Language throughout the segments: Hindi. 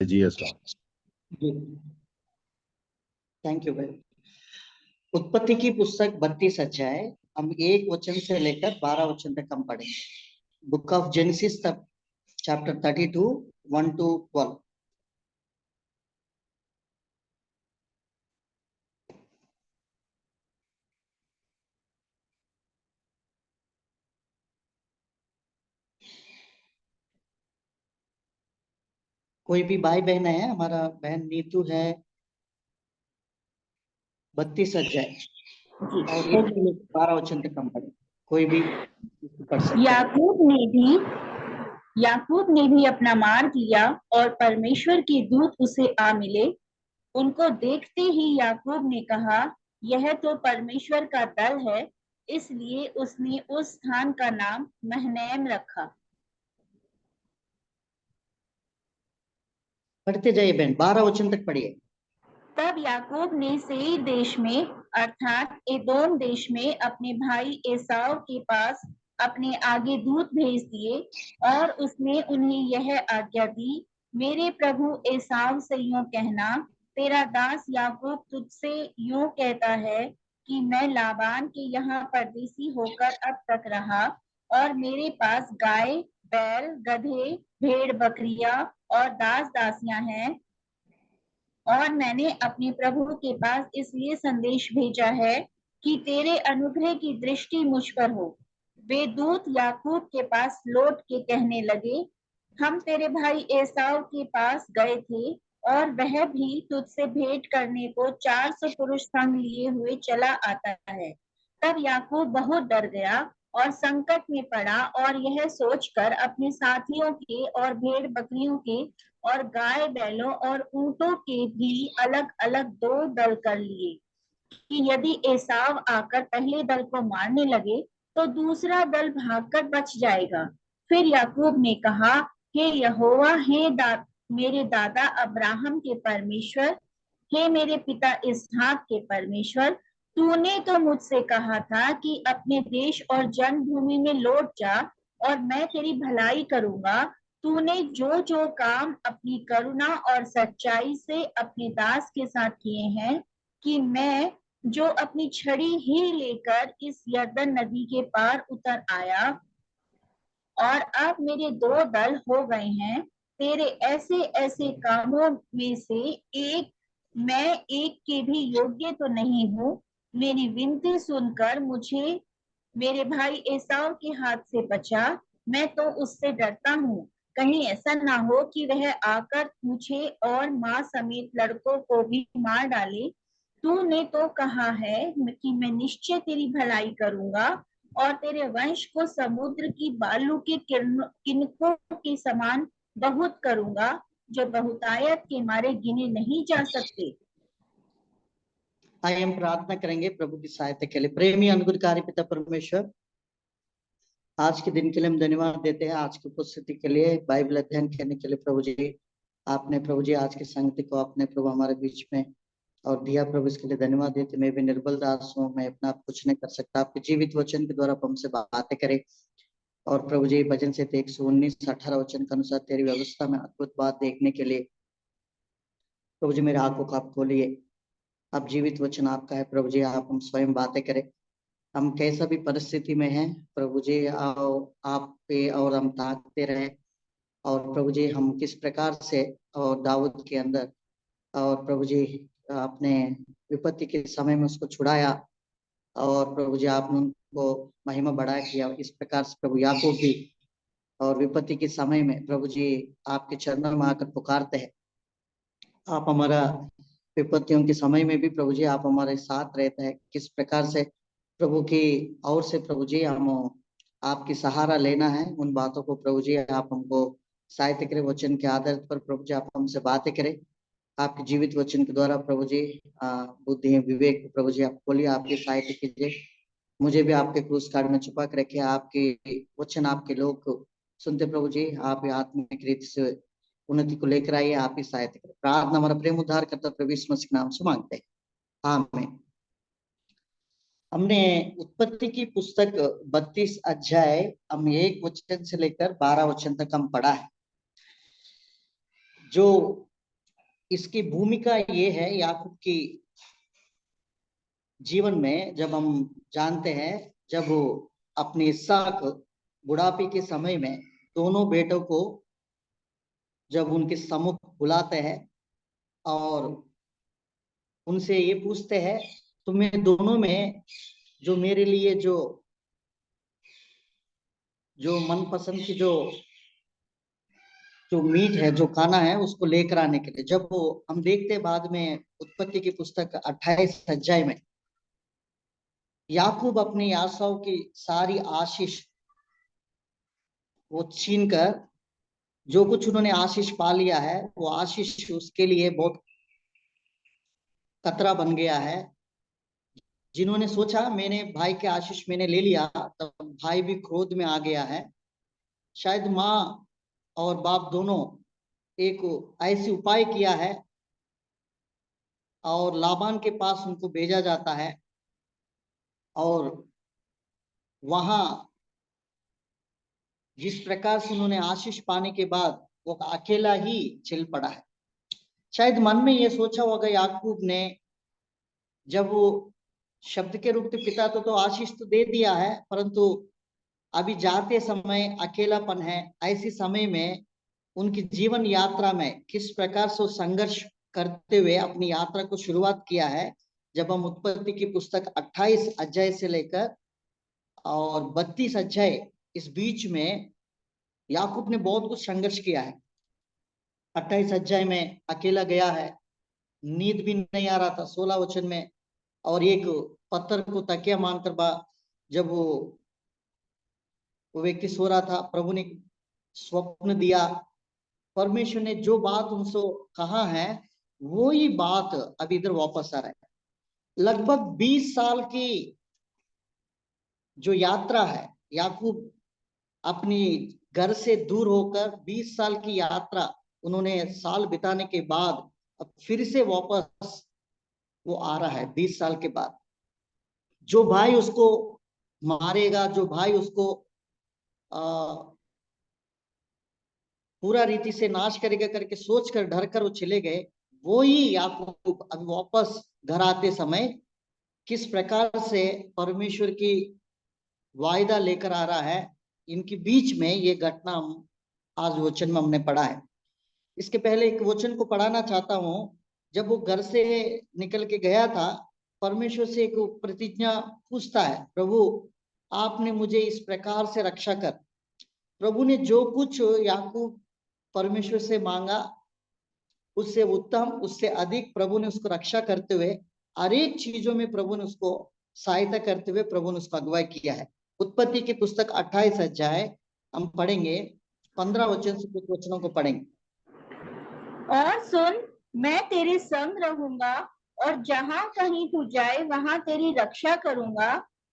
Ji sir. थैंक यू भाई। उत्पत्ति की पुस्तक 32 अध्याय हम 1 वचन से लेकर 12 वचन तक हम पढ़ेंगे। Book of genesis chapter 32 1 to 12। कोई भी भाई बहन है? हमारा बहन नीतू है। 32 अध्याय और 1 से लेकर 12 वचन तक हम पढ़ेंगे। कोई भी पढ़ सकता है। याकूब ने भी अपना मार्ग लिया और परमेश्वर के दूत उसे आ मिले। उनको देखते ही याकूब ने कहा, यह तो परमेश्वर का दल है। इसलिए उसने उस स्थान का नाम महनैम रखा। पढ़ते जाइए बहन, 12 वचन तक पढ़िए। तब याकूब ने सेईर देश में अर्थात एदोम देश में अपने भाई एसाव के पास अपने आगे दूत भेज दिए और उसने उन्हें यह आज्ञा दी, मेरे प्रभु एसाव से यूं कहना, तेरा दास याकूब तुझसे यूं कहता है कि मैं लाबान के यहाँ परदेसी होकर अब तक रहा और मेरे पास गाय, बैल, गधे, भेड़, बकरियां और दास दासियां हैं। और मैंने अपने प्रभु के पास इसलिए संदेश भेजा है कि तेरे अनुग्रह की दृष्टि मुझ पर हो। वे दूत याकूब के पास लौट के कहने लगे, हम तेरे भाई एसाव के पास गए थे और वह भी तुझसे भेंट करने को 400 पुरुष संग लिए हुए चला आता है। तब याकूब बहुत डर गया और संकट में पड़ा और यह सोचकर अपने साथियों के और भेड़ बकरियों के और गाय बैलों और ऊंटों के भी अलग अलग 2 दल कर लिए कि यदि एसाव आकर पहले दल को मारने लगे तो दूसरा दल भागकर बच जाएगा। फिर याकूब ने कहा, हे यहोवा, मेरे दादा अब्राहम के परमेश्वर, हे मेरे पिता इसहाक के परमेश्वर, तूने तो मुझसे कहा था कि अपने देश और जन्मभूमि में लौट जा और मैं तेरी भलाई करूंगा। तूने जो जो काम अपनी करुणा और सच्चाई से अपने दास के साथ किए हैं, कि मैं जो अपनी छड़ी ही लेकर इस यरदन नदी के पार उतर आया और अब मेरे 2 दल हो गए हैं, तेरे ऐसे ऐसे कामों में से मैं एक के भी योग्य तो नहीं हूँ। मेरी विनती सुनकर मुझे मेरे भाई एसाव के हाथ से बचा। मैं तो उससे डरता हूँ, कहीं ऐसा ना हो कि वह आकर मुझे और माँ समेत लड़कों को भी मार डाले। तूने तो कहा है कि मैं निश्चय तेरी भलाई करूंगा और तेरे वंश को समुद्र की बालू के किनकों के समान बहुत करूंगा, जो बहुतायत के मारे गिने नहीं जा सकते। आइए हम प्रार्थना करेंगे प्रभु की सहायता के लिए। प्रेमी अनुग्रहकारी पिता परमेश्वर, आज के दिन के लिए हम धन्यवाद देते हैं, आज की उपस्थिति के लिए, बाइबल अध्ययन करने के लिए। प्रभु जी, आपने प्रभु जी आज की संगति को अपने प्रभु हमारे बीच में और दिया प्रभु, इसके लिए धन्यवाद देते। मैं भी निर्बल दास हूँ, मैं अपना आप कुछ नहीं कर सकता। आपके जीवित वचन के द्वारा हमसे बातें करें और प्रभु जी भजन से 119-18 वचन के अनुसार तेरी व्यवस्था में अद्भुत बात देखने के लिए प्रभु जी मेरे आंखों को आप खोलिए। अब जीवित वचन आपका है प्रभु जी, आप हम स्वयं बातें करें। हम कैसा भी परिस्थिति में हैं प्रभु जी, आओ आप पे और हम ताकते रहे। और प्रभु जी हम किस प्रकार से और दाऊद के अंदर और प्रभु जी आपने विपत्ति के समय में उसको छुड़ाया और प्रभु जी आपने उनको महिमा बढ़ा किया, इस प्रकार से प्रभु याकूब भी और विपत्ति के समय में प्रभु जी आपके चरणों में आकर पुकारते हैं। आप हमारा विपत्तियों के समय में भी प्रभु जी आप हमारे साथ रहते हैं। किस प्रकार से प्रभु की और से प्रभु जी हम आपकी सहारा लेना है, उन बातों को प्रभु जी आप हमको सहायता करें। वचन के आधार पर प्रभु जी आप हमसे बातें करें। आपके जीवित वचन के द्वारा प्रभु जी बुद्धि विवेक प्रभु जी आप खोलिए, आपकी सहायता कीजिए। मुझे भी आपके क्रूस कार्ड में छुपा के रखे। आपके वचन आपके लोग सुनते प्रभु जी, आप आत्मिक रीति से उन्नति को लेकर आइए, आप ही सहायता करें। प्रार्थना हमारा प्रेम उद्धार करता प्रभु यीशु मसीह के नाम से मांगते हैं, आमीन। हमने उत्पत्ति की पुस्तक 32 अध्याय हम 1 वचन से लेकर 12 वचन तक हम पढ़ा है। जो इसकी भूमिका ये है याकूब की जीवन में। जब हम जानते हैं, जब वो अपने इसहाक बुढ़ापे के समय में दोनों बेटों को जब उनके सम्मुख बुलाते हैं और उनसे ये पूछते हैं, तुम्हें दोनों में जो मेरे लिए जो मनपसंद की जो मीट है, जो खाना है, उसको लेकर आने के लिए। जब वो हम देखते हैं बाद में उत्पत्ति की पुस्तक 28 अध्याय में, याकूब अपनी यासाव की सारी आशीष वो छीन कर, जो कुछ उन्होंने आशीष पा लिया है, वो आशीष उसके लिए बहुत खतरा बन गया है। जिन्होंने सोचा मैंने भाई के आशीष मैंने ले लिया, तब भाई भी क्रोध में आ गया है। शायद माँ और बाप दोनों एक ऐसी उपाय किया है और लाबान के पास उनको भेजा जाता है और वहां जिस प्रकार से उन्होंने आशीष पाने के बाद वो अकेला ही चल पड़ा है। शायद मन में ये सोचा होगा याकूब ने, जब वो शब्द के रूप में पिता तो आशीष तो दे दिया है, परंतु अभी जाते समय अकेलापन है। ऐसे समय में उनकी जीवन यात्रा में किस प्रकार से संघर्ष करते हुए अपनी यात्रा को शुरुआत किया है। जब हम उत्पत्ति की पुस्तक 28 अध्याय से लेकर और 32 अध्याय, इस बीच में याकूब ने बहुत कुछ संघर्ष किया है। 28 अध्याय में अकेला गया है, नींद भी नहीं आ रहा था 16 वचन में, और एक पत्थर को तकिया मानकर जब वो व्यक्ति सो रहा था, प्रभु ने स्वप्न दिया। परमेश्वर ने जो बात उनसे कहा है वो ही बात अभी इधर वापस आ रहा है। लगभग 20 साल की जो यात्रा है, याकूब अपनी घर से दूर होकर 20 साल की यात्रा उन्होंने साल बिताने के बाद अब फिर से वापस वो आ रहा है 20 साल के बाद। जो भाई उसको मारेगा, जो भाई उसको पूरा रीति से नाश करेगा करके सोचकर डर कर वो चले गए, वो ही याकूब अब वापस घर आते समय किस प्रकार से परमेश्वर की वायदा लेकर आ रहा है। इनके बीच में ये घटना हम आज वचन में हमने पढ़ा है। इसके पहले एक वचन को पढ़ाना चाहता हूं। जब वो घर से निकल के गया था, परमेश्वर से एक प्रतिज्ञा पूछता है, प्रभु आपने मुझे इस प्रकार से रक्षा कर। प्रभु ने जो कुछ याकूब परमेश्वर से मांगा, उससे उत्तम, उससे अधिक प्रभु ने उसको रक्षा करते हुए, हर एक चीजों में प्रभु ने उसको सहायता करते हुए प्रभु ने उसको अगुवाई किया है। उत्पत्ति की पुस्तक 28 अध्याय हम पढ़ेंगे, 15 वचन से कुछ वचनों को पढ़ेंगे। और सुन, मैं तेरे संग रहूंगा और जहां कहीं तू जाए वहां तेरी रक्षा करूंगा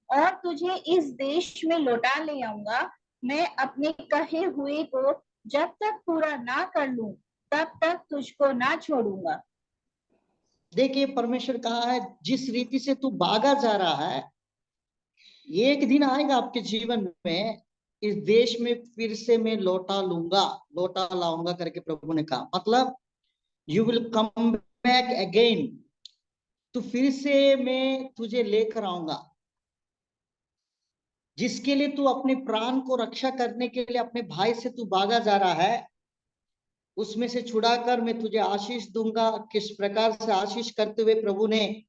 और तुझे इस देश में लौटा ले आऊंगा। मैं अपने कहे हुए को जब तक पूरा ना कर लूं तब तक तुझको ना छोड़ूंगा। देखिए परमेश्वर कहा है, जिस रीति से तू भागा जा रहा है, एक दिन आएगा आपके जीवन में, इस देश में फिर से मैं लौटा लूंगा, लौटा लाऊंगा करके प्रभु ने कहा। मतलब you will come back again, तो फिर से मैं तुझे लेकर आऊंगा। जिसके लिए तू अपने प्राण को रक्षा करने के लिए अपने भाई से तू भागा जा रहा है, उसमें से छुड़ाकर मैं तुझे आशीष दूंगा। किस प्रकार से आशीष करते हुए प्रभु ने,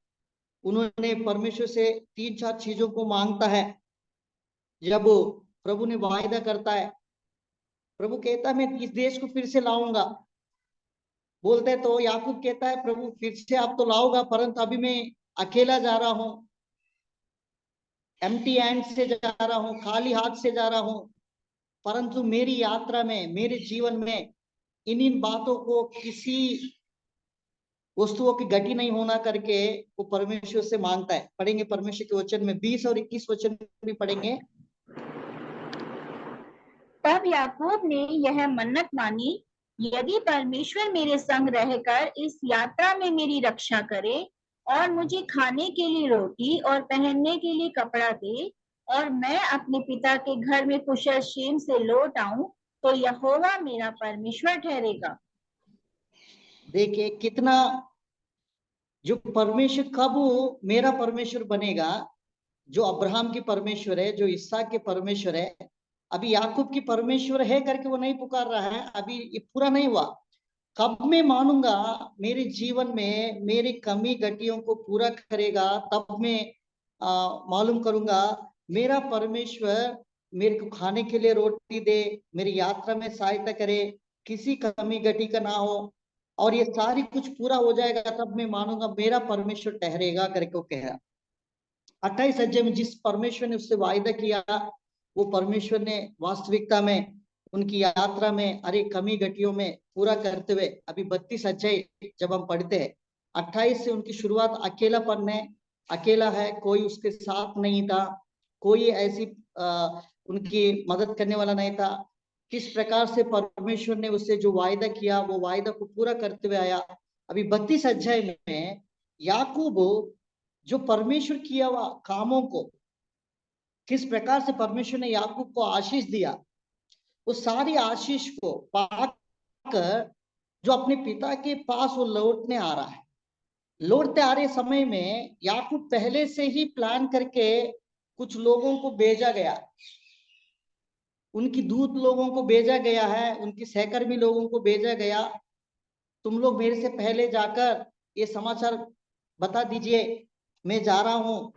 उन्होंने परमेश्वर से 3-4 चीजों को मांगता है। जब प्रभु ने वायदा करता है, प्रभु कहता है मैं इस देश को फिर से लाऊंगा। बोलते तो याकूब कहता है, प्रभु फिर से आप तो लाओगा, परंतु अभी मैं अकेला जा रहा हूं, एम्प्टी हैंड से जा रहा हूं, खाली हाथ से जा रहा हूं। परंतु मेरी यात्रा में, मेरे जीवन में इन बातों को किसी वस्तुओं की घटी नहीं होना करके वो परमेश्वर से मांगता है। पढ़ेंगे परमेश्वर के वचन में 20 और 21 वचन भी पढ़ेंगे। तब याकूब ने यह मन्नत मानी, यदि परमेश्वर मेरे संग रहकर इस यात्रा में मेरी रक्षा करे और मुझे खाने के लिए रोटी और पहनने के लिए कपड़ा दे और मैं अपने पिता के घर में कुशल क्षेम से लौट आऊं, तो यहोवा मेरा परमेश्वर ठहरेगा। देखिए कितना, जो परमेश्वर कब वो मेरा परमेश्वर बनेगा, जो अब्राहम की परमेश्वर है, जो इसहाक के परमेश्वर है, अभी याकूब की परमेश्वर है करके वो नहीं पुकार रहा है, अभी ये पूरा नहीं हुआ। कब मैं मानूंगा मेरे जीवन में मेरी कमी घटियों को पूरा करेगा, तब मैं मालूम करूंगा मेरा परमेश्वर मेरे को खाने के लिए रोटी दे, मेरी यात्रा में सहायता करे, किसी कमी घटी का ना हो, और ये सारी कुछ पूरा हो जाएगा, तब मैं मानूंगा मेरा परमेश्वर ठहरेगा करके वो कह रहा। 28 अध्याय में जिस परमेश्वर ने उससे वायदा किया, वो परमेश्वर ने वास्तविकता में उनकी यात्रा में अरे कमी घटियों में पूरा करते हुए, अभी 32 अध्याय जब हम पढ़ते हैं, 28 से उनकी शुरुआत अकेलापन में, अकेला है, कोई उसके साथ नहीं था, कोई ऐसी उनकी मदद करने वाला नहीं था। किस प्रकार से परमेश्वर ने उससे जो वायदा किया वो वायदा को पूरा करते हुए आया। अभी 32 अध्याय में याकूब जो परमेश्वर किया हुआ कामों को, किस प्रकार से परमेश्वर ने याकूब को आशीष दिया, उस सारी आशीष को पाकर जो अपने पिता के पास वो लौटने आ रहा है। लौटते आ रहे समय में याकूब पहले से ही प्लान करके कुछ लोगों को भेजा गया, उनकी दूत लोगों को भेजा गया है, उनकी सहकर्मी लोगों को भेजा गया, तुम लोग मेरे से पहले जाकर ये समाचार बता दीजिए, मैं जा रहा हूं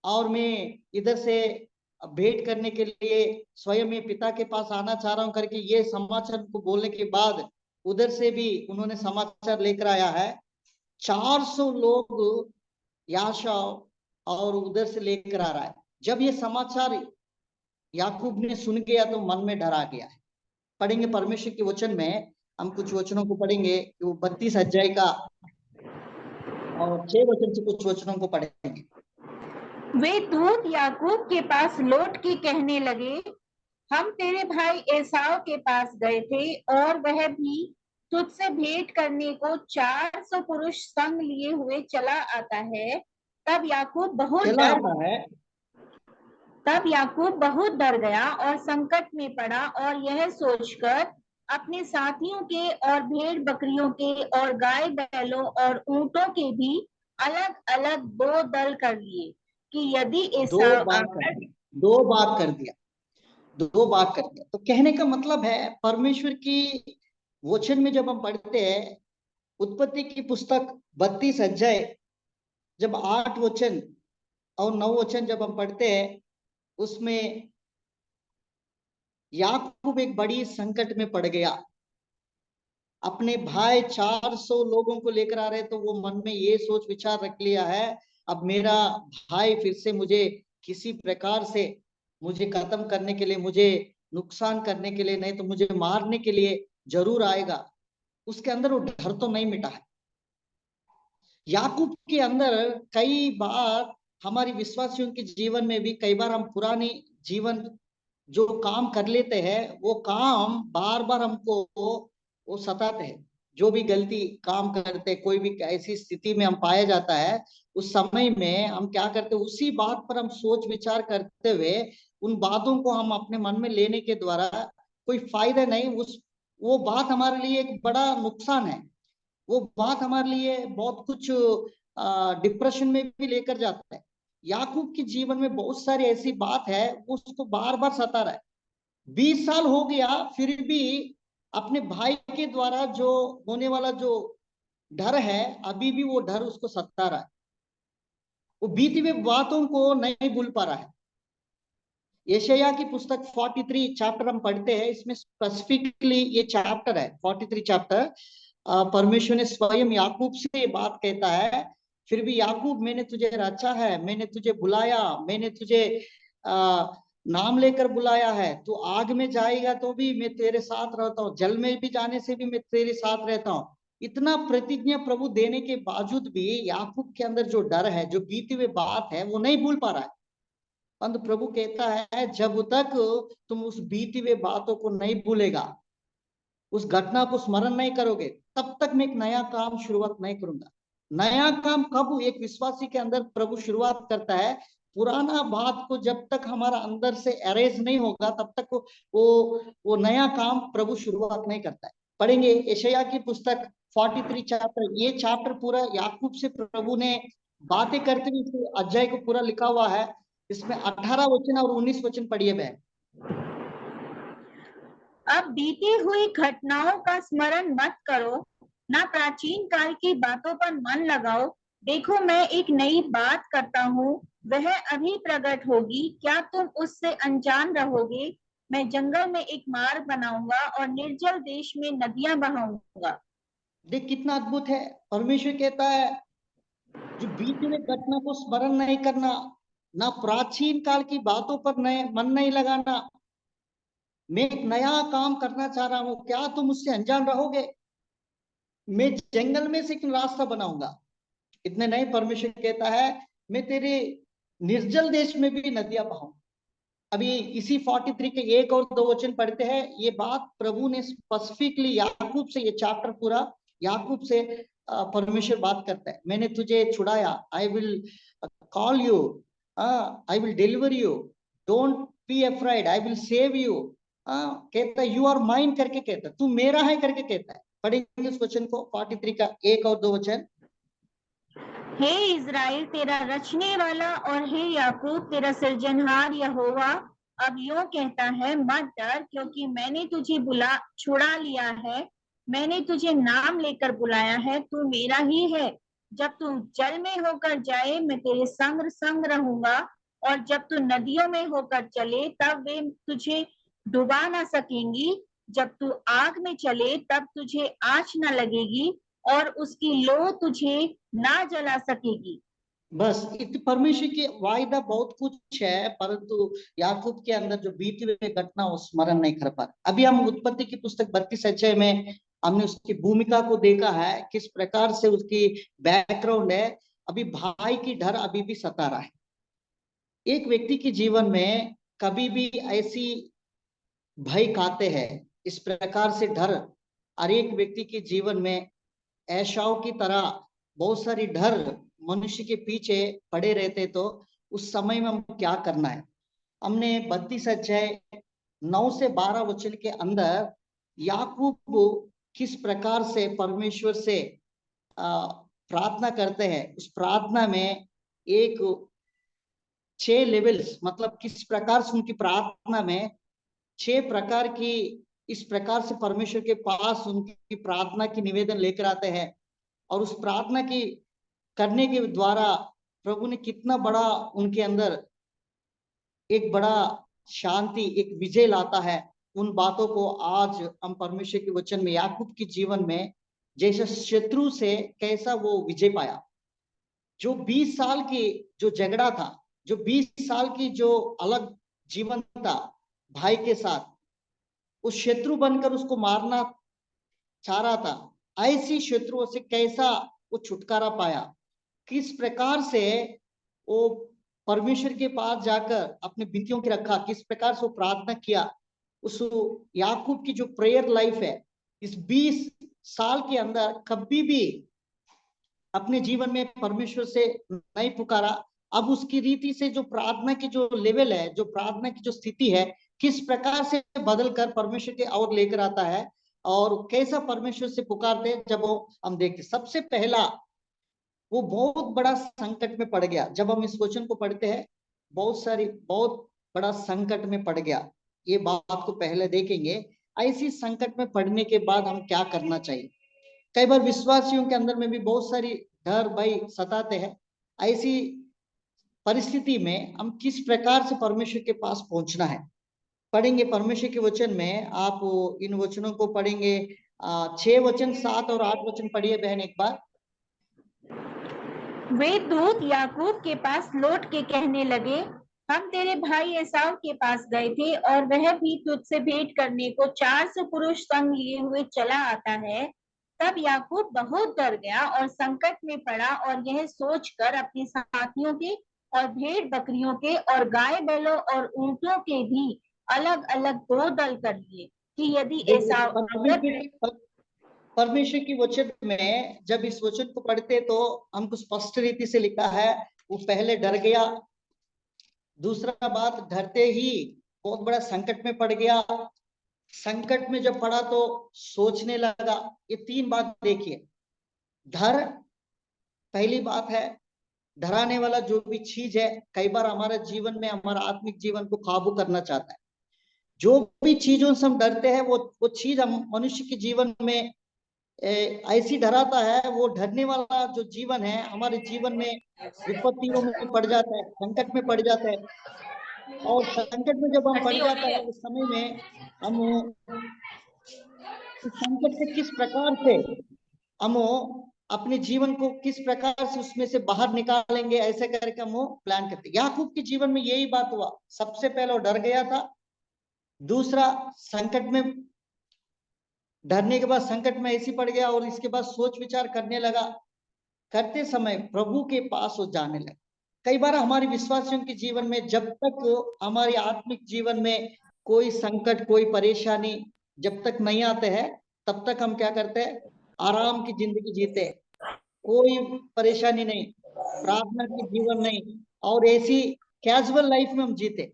और मैं इधर से भेंट करने के लिए स्वयं मैं पिता के पास आना चाह रहा हूं करके ये समाचार को बोलने के बाद उधर से भी उन्होंने समाचार लेकर आया है। 400 लोग याशा और उधर से लेकर आ रहा है। जब ये समाचार याकूब ने सुन गया तो मन में डरा गया है। पढ़ेंगे परमेश्वर के वचन में, हम कुछ वचनों को पढ़ेंगे, वो 32 अध्याय का और 6 वचन से कुछ वचनों को पढ़ेंगे। वे दूत याकूब के पास लौट के कहने लगे, हम तेरे भाई एसाव के पास गए थे और वह भी तुझसे भेंट करने को 400 पुरुष संग लिए हुए चला आता है। तब याकूब बहुत डर गया और संकट में पड़ा, और यह सोचकर अपने साथियों के और भेड़ बकरियों के और गाय बैलों और ऊंटों के भी अलग अलग 2 दल कर लिए कि यदि एसाव दो बार कर दिया। तो कहने का मतलब है परमेश्वर की वचन में जब हम पढ़ते हैं, उत्पत्ति की पुस्तक 32 अध्याय जब 8 वचन और 9 वचन जब हम पढ़ते हैं, उसमें याकूब एक बड़ी संकट में पड़ गया। अपने भाई 400 लोगों को लेकर आ रहे, तो वो मन में ये सोच विचार रख लिया है, अब मेरा भाई फिर से मुझे किसी प्रकार से मुझे खत्म करने के लिए, मुझे नुकसान करने के लिए, नहीं तो मुझे मारने के लिए जरूर आएगा। उसके अंदर वो डर तो नहीं मिटा है। याकूब के अंदर कई बार, हमारी विश्वासियों के जीवन में भी कई बार हम पुरानी जीवन जो काम कर लेते हैं, वो काम बार बार हमको वो सताते हैं। जो भी गलती काम करते, कोई भी ऐसी स्थिति में हम पाया जाता है, उस समय में हम क्या करते हैं, उसी बात पर हम सोच विचार करते हुए उन बातों को हम अपने मन में लेने के द्वारा कोई फायदा नहीं, उस वो बात हमारे लिए एक बड़ा नुकसान है। वो बात हमारे लिए बहुत कुछ डिप्रेशन में भी लेकर जाता है। याकूब के जीवन में बहुत सारी ऐसी बात है, वो उसको बार बार सता रहा है। 20 साल हो गया, फिर भी अपने भाई के द्वारा जो होने वाला जो डर है, अभी भी वो डर उसको सता रहा है। वो बीती हुई बातों को नहीं भूल पा रहा है। यशायाह की पुस्तक 43 चैप्टर हम पढ़ते हैं, इसमें स्पेसिफिकली ये चैप्टर है 43 चैप्टर। परमेश्वर ने स्वयं याकूब से बात कहता है, फिर भी याकूब मैंने तुझे रचा है, मैंने तुझे बुलाया, मैंने तुझे नाम लेकर बुलाया है। तू आग में जाएगा तो भी मैं तेरे साथ रहता हूँ, जल में भी जाने से भी मैं तेरे साथ रहता हूँ। इतना प्रतिज्ञा प्रभु देने के बावजूद भी याकूब के अंदर जो डर है, जो बीती हुई बात है, वो नहीं भूल पा रहा है। परंतु प्रभु कहता है जब तक तुम उस बीती हुई बातों को नहीं भूलेगा, उस घटना को स्मरण नहीं करोगे, तब तक मैं एक नया काम शुरुआत नहीं करूंगा। नया काम कब एक विश्वासी के अंदर प्रभु शुरुआत करता है, पुराना बात को जब तक हमारा अंदर से अरेज नहीं होगा, तब तक वो नया काम प्रभु शुरुआत नहीं करता है। पढ़ेंगे यशायाह की पुस्तक 43 चैप्टर। ये चैप्टर पूरा याकूब से प्रभु ने बातें करते हुए इस अध्याय को पूरा लिखा हुआ है। इसमें 18 वचन और 19 वचन पढ़िए बहन। अब बीती हुई घटनाओं का स्मरण मत करो, ना प्राचीन काल की बातों पर मन लगाओ। देखो मैं एक नई बात करता हूँ, वह अभी प्रकट होगी, क्या तुम उससे अनजान रहोगे? मैं जंगल में एक मार्ग बनाऊंगा और निर्जल देश में नदियां बहाऊंगा। देख कितना अद्भुत है। परमेश्वर कहता है जो बीते हुए घटना को स्मरण नहीं करना, ना प्राचीन काल की बातों पर मन नहीं लगाना। मैं एक नया काम करना चाह रहा हूं, क्या तुम उससे अनजान रहोगे? मैं जंगल में से एक रास्ता बनाऊंगा। इतने नहीं, परमेश्वर कहता है मैं तेरे निर्जल देश में भी नदियां बहाऊंगा। अभी इसी 43 के 1 और 2 वचन पढ़ते हैं। ये बात प्रभु ने स्पेसिफिकली याकूब से, ये चैप्टर पूरा याकूब से परमेश्वर बात करता है। मैंने तुझे छुड़ाया, I will call you, I will deliver you, don't be afraid, I will save you. कहता है यू आर माइन करके कहता है, तू मेरा है करके कहता है। पढ़ेंगे इस वचन को 43 का 1 और 2 वचन। हे इज़राइल तेरा रचने वाला और हे याकूब तेरा सृजनहार यहोवा अब यूं कहता है, मत डर, क्योंकि मैंने तुझे छुड़ा लिया है। मैंने तुझे नाम लेकर बुलाया है, तू मेरा ही है। जब तू जल में होकर जाए मैं तेरे संग संग रहूंगा, और जब तू नदियों में होकर चले तब वे तुझे डुबा ना सकेंगी। जब तू आग में चले तब तुझे आँच न लगेगी, और उसकी लो तुझे ना जला सकेगी। बस परमेश्वर की वायदा बहुत कुछ है, परंतु याकूब के अंदर जो बीते हुए घटना वो स्मरण नहीं कर पा। अभी हम उत्पत्ति की पुस्तक 32 अध्याय में हमने उसकी भूमिका को देखा है, किस प्रकार से उसकी बैकग्राउंड है। अभी भाई की डर अभी भी सता रहा है। एक व्यक्ति के जीवन में कभी भी ऐसी भय खाते हैं, इस प्रकार से डर हर एक व्यक्ति के जीवन में ऐशाव की तरह बहुत सारी डर मनुष्य के पीछे पड़े रहते। तो उस समय में हम क्या करना है? हमने 32 अध्याय 9 से 12 वचन के अंदर याकूब किस प्रकार से परमेश्वर से प्रार्थना करते हैं। उस प्रार्थना में एक 6 लेवल्स, मतलब किस प्रकार से उनकी प्रार्थना में 6 प्रकार की, इस प्रकार से परमेश्वर के पास उनकी प्रार्थना की निवेदन लेकर आते हैं। और उस प्रार्थना की करने के द्वारा प्रभु ने कितना बड़ा उनके अंदर एक बड़ा शांति, एक विजय लाता है। उन बातों को आज हम परमेश्वर के वचन में याकूब के जीवन में जैसे शत्रु से कैसा वो विजय पाया, जो 20 साल की जो झगड़ा था, जो 20 साल की जो अलग जीवन था भाई के साथ, उस शत्रु बनकर उसको मारना चाह रहा था, ऐसी शत्रुओं से कैसा वो छुटकारा पाया, किस प्रकार से वो परमेश्वर के पास जाकर अपने विनतियों की रखा, किस प्रकार से वो प्रार्थना किया। उस याकूब की जो प्रेयर लाइफ है, इस 20 साल के अंदर कभी भी अपने जीवन में परमेश्वर से नहीं पुकारा। अब उसकी रीति से जो प्रार्थना की जो लेवल है, जो प्रार्थना की जो स्थिति है, किस प्रकार से बदल कर परमेश्वर के और लेकर आता है, और कैसा परमेश्वर से पुकारते हैं। जब वो हम देखते, सबसे पहला वो बहुत बड़ा संकट में पड़ गया। जब हम इस वचन को पढ़ते हैं, बहुत बड़ा संकट में पड़ गया, ये बात को पहले देखेंगे। ऐसी संकट में पड़ने के बाद हम क्या करना चाहिए। कई बार विश्वासियों के अंदर में भी बहुत सारी डर भय सताते हैं। ऐसी परिस्थिति में हम किस प्रकार से परमेश्वर के पास पहुंचना है, पढ़ेंगे परमेश्वर के वचन में। आप इन वचनों को पढ़ेंगे। 6 वचन 7 और 8 वचन पढ़िए बहन एक बार। वे दूत याकूब के पास लौट के कहने लगे, हम तेरे भाई एसाव के पास गए थे और वह भी तुझसे भेंट करने को 400 पुरुष संग लिए हुए चला आता है। तब याकूब बहुत डर गया और संकट में पड़ा, और यह सोचकर अपने साथियों के और भेड़ बकरियों के और गाय बैलों और ऊंटों के भी अलग अलग 2 दल कर लिए कि यदि एसाव परमेश्वर की वचन में जब इस वचन को पढ़ते तो हमको स्पष्ट रीति से लिखा है, वो पहले डर गया। दूसरा बात, डरते ही बहुत बड़ा संकट में पड़ गया। संकट में जब पड़ा तो सोचने लगा। ये 3 बात देखिए। धर पहली बात है, धराने वाला जो भी चीज है, कई बार हमारे जीवन में हमारा आत्मिक जीवन को काबू करना चाहता है। जो भी चीजों से हम डरते हैं वो चीज हम मनुष्य के जीवन में ऐसी डराता है। वो डरने वाला जो जीवन है हमारे जीवन में विपत्तियों में पड़ जाता है, संकट में पड़ जाता है। और संकट में जब हम पड़ जाता है उस समय में हम उस संकट से किस प्रकार से हम अपने जीवन को किस प्रकार से उसमें से बाहर निकालेंगे, ऐसे करके हम प्लान करते। याकूब के जीवन में यही बात हुआ। सबसे पहले वो डर गया था। दूसरा, संकट में डरने के बाद संकट में ऐसी पड़ गया और इसके बाद सोच विचार करने लगा। करते समय प्रभु के पास वो जाने लगा। कई बार हमारे विश्वासियों के जीवन में जब तक हमारे आत्मिक जीवन में कोई संकट कोई परेशानी जब तक नहीं आते हैं तब तक हम क्या करते हैं, आराम की जिंदगी जीते हैं। कोई परेशानी नहीं, प्रार्थना की जीवन नहीं, और ऐसी कैजुअल लाइफ में हम जीते।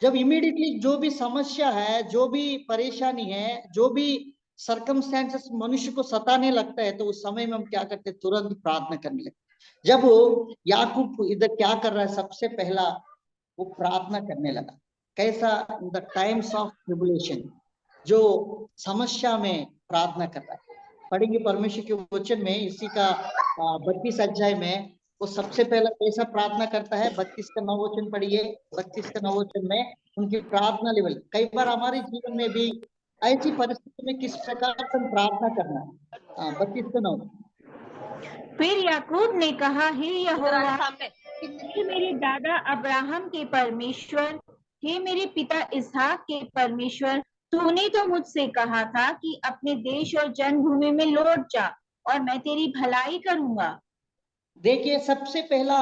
जब इमीडिएटली जो भी समस्या है, जो भी परेशानी है, जो भी सर्कमस्टेंसेस मनुष्य को सताने लगता है तो उस समय में हम क्या करते हैं, तुरंत प्रार्थना करने लगते। जब वो याकूब इधर क्या कर रहा है, सबसे पहला वो प्रार्थना करने लगा। कैसा? In the times of tribulation, जो समस्या में प्रार्थना कर रहा है। पढ़ेंगे परमेश्वर के वचन में इसी का 32 अध्याय में वो सबसे पहला कैसा प्रार्थना करता है। 32 का 9 वचन पढ़िए। 32 का 9 वचन में उनकी प्रार्थना लेवल। कई बार हमारे जीवन में भी ऐसी परिस्थिति में किस प्रकार से हम प्रार्थना करना है। 32 का 9। फिर याकूब ने कहा, हे यहोवा, हे मेरे दादा अब्राहम के परमेश्वर, हे मेरे पिता इसहाक के परमेश्वर, तूने तो मुझसे कहा था कि अपने देश और जन्मभूमि में लौट जा और मैं तेरी भलाई करूंगा। देखिए, सबसे पहला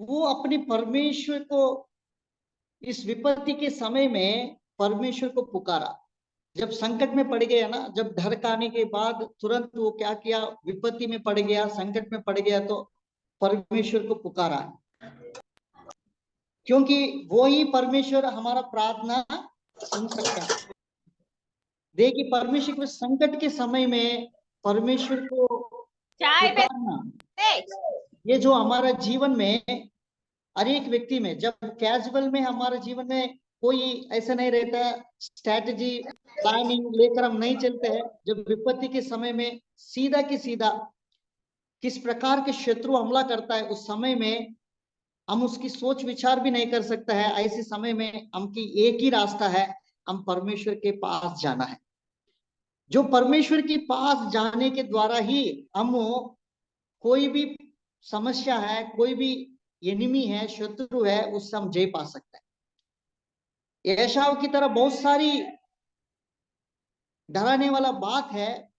वो अपने परमेश्वर को इस विपत्ति के समय में परमेश्वर को पुकारा। जब संकट में पड़ गया ना, जब ढरकाने के बाद तुरंत वो क्या किया, विपत्ति में पड़ गया, संकट में पड़ गया तो परमेश्वर को पुकारा। क्योंकि वो ही परमेश्वर हमारा प्रार्थना सुन सकता है। देखिए, परमेश्वर को संकट के समय में परमेश्वर को पुकारना, ये जो हमारा जीवन में हर एक व्यक्ति में, जब कैजुअल में हमारे जीवन में कोई ऐसा नहीं रहता, स्ट्रैटेजी प्लानिंग लेकर हम नहीं चलते हैं। जब विपत्ति के समय में सीधा की सीधा किस प्रकार के शत्रु हमला करता है, उस समय में हम उसकी सोच विचार भी नहीं कर सकता है। ऐसे समय में हमकी एक ही रास्ता है, हम परमेश्वर के पास जाना है। जो परमेश्वर के पास जाने के द्वारा ही हम कोई भी समस्या है, कोई भी एनिमी है, शत्रु है, उससे हम जय पा सकते हैं। एशाव की तरह बहुत सारी डराने वाला बात है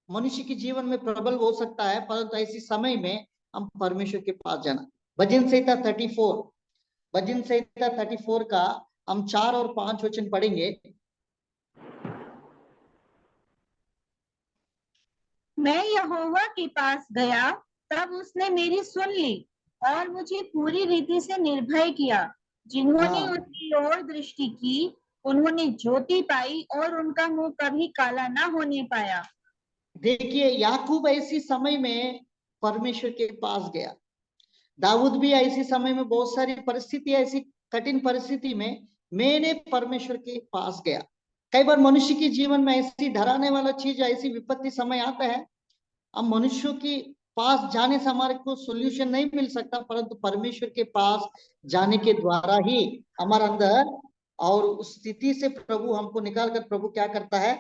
मनुष्य के जीवन में प्रबल हो सकता है, परंतु ऐसी समय में हम परमेश्वर के पास जाना। भजन संहिता 34, भजन संहिता 34 का हम 4 और 5 वचन पढ़ेंगे। मैं यहोवा के पास गया, तब उसने मेरी सुन ली और मुझे पूरी रीति से निर्भय किया। जिन्होंने उसकी ओर दृष्टि की उन्होंने ज्योति पाई और उनका मुंह कभी काला ना होने पाया। देखिए, याकूब ऐसी समय में परमेश्वर के पास गया। दाऊद भी ऐसी समय में, बहुत सारी परिस्थिति, ऐसी कठिन परिस्थिति में मैंने परमेश्वर के पास गया। कई बार मनुष्य के जीवन में ऐसी डराने वाला चीज, ऐसी विपत्ति समय आता है, हम मनुष्यों के पास जाने से हमारे को सोल्यूशन नहीं मिल सकता, परंतु परमेश्वर के पास जाने के द्वारा ही हमारे अंदर, और उस स्थिति से प्रभु हमको निकाल कर प्रभु क्या करता है,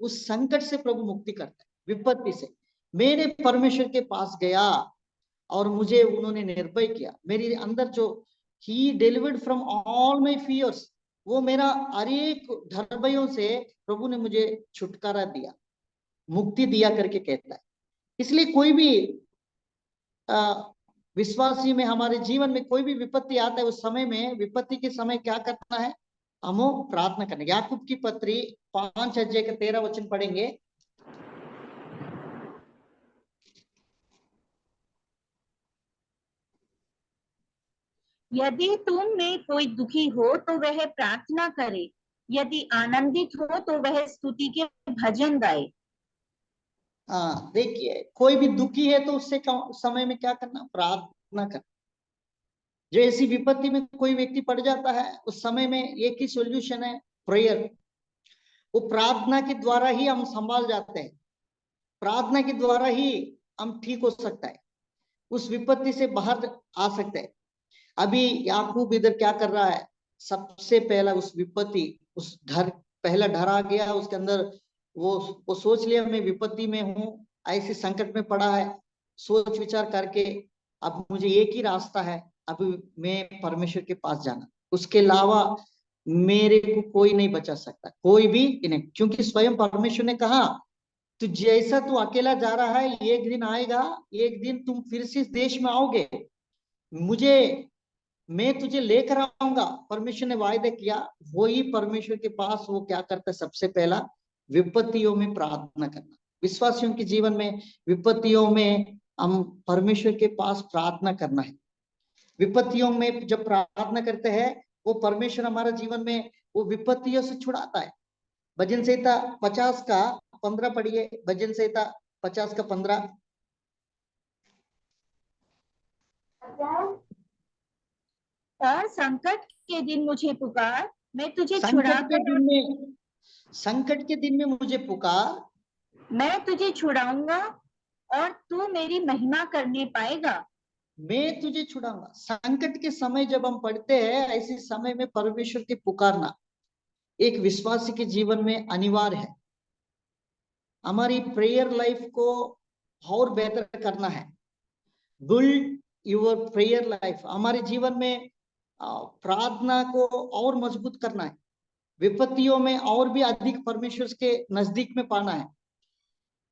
उस संकट से प्रभु मुक्ति करता है, विपत्ति से। मैंने परमेश्वर के पास गया और मुझे उन्होंने निर्भय किया। मेरे अंदर जो ही delivered from all my fears, वो मेरा हर एक डर भयों से प्रभु ने मुझे छुटकारा दिया, मुक्ति दिया करके कहता है। इसलिए कोई भी विश्वासी में, हमारे जीवन में कोई भी विपत्ति आता है, उस समय में, विपत्ति के समय क्या करना है, हमें प्रार्थना करना। याकूब की पत्री 5 अध्याय का 13 वचन पढ़ेंगे। यदि तुम में कोई दुखी हो तो वह प्रार्थना करे, यदि आनंदित हो तो वह स्तुति के भजन गाए। हाँ, देखिए कोई भी दुखी है तो उससे समय में क्या करना, प्रार्थना करना। जो ऐसी विपत्ति में कोई व्यक्ति पड़ जाता है उस समय में एक ही सॉल्यूशन है, प्रेयर। वो प्रार्थना के द्वारा ही हम संभाल जाते हैं, प्रार्थना के द्वारा ही हम ठीक हो सकता है, उस विपत्ति से बाहर आ सकते हैं। अभी याकूब इधर क्या कर रहा है, सबसे पहला उस विपत्ति, उस डर, पहला डर आ गया उसके अंदर। वो सोच लिया मैं विपत्ति में हूँ, ऐसे संकट में पड़ा है। सोच विचार करके अब मुझे एक ही रास्ता है, अभी मैं परमेश्वर के पास जाना, उसके अलावा मेरे को कोई नहीं बचा सकता, कोई भी नहीं। क्योंकि स्वयं परमेश्वर ने कहा तो जैसा तू अकेला जा रहा है, एक दिन आएगा, एक दिन तुम फिर से इस देश में आओगे, मुझे, मैं तुझे लेकर आऊंगा। परमेश्वर ने वायदा किया। वही परमेश्वर के पास वो क्या करता है, सबसे पहला विपत्तियों में प्रार्थना करना। विश्वासियों के जीवन में विपत्तियों में हम परमेश्वर के पास प्रार्थना करना है। विपत्तियों में जब प्रार्थना करते हैं वो परमेश्वर हमारा जीवन में वो विपत्तियों से छुड़ाता है। भजन संहिता 50 का 15 पढ़िए, भजन संहिता 50 का 15। और संकट के दिन मुझे पुकार, मैं तुझे संकट के छुड़ाकर, दिन में, संकट के दिन में मुझे पुकार, मैं तुझे छुड़ाऊंगा और तू मेरी महिमा करने पाएगा। मैं तुझे छुड़ाऊंगा। संकट के समय जब हम पढ़ते हैं, ऐसे समय में परमेश्वर की पुकारना एक विश्वासी के जीवन में अनिवार्य है। हमारी प्रेयर लाइफ को और बेहतर करना है, बिल्ड योर प्रेयर लाइफ। हमारे जीवन में प्रार्थना को और मजबूत करना है, विपत्तियों में और भी अधिक परमेश्वर के नजदीक में पाना है।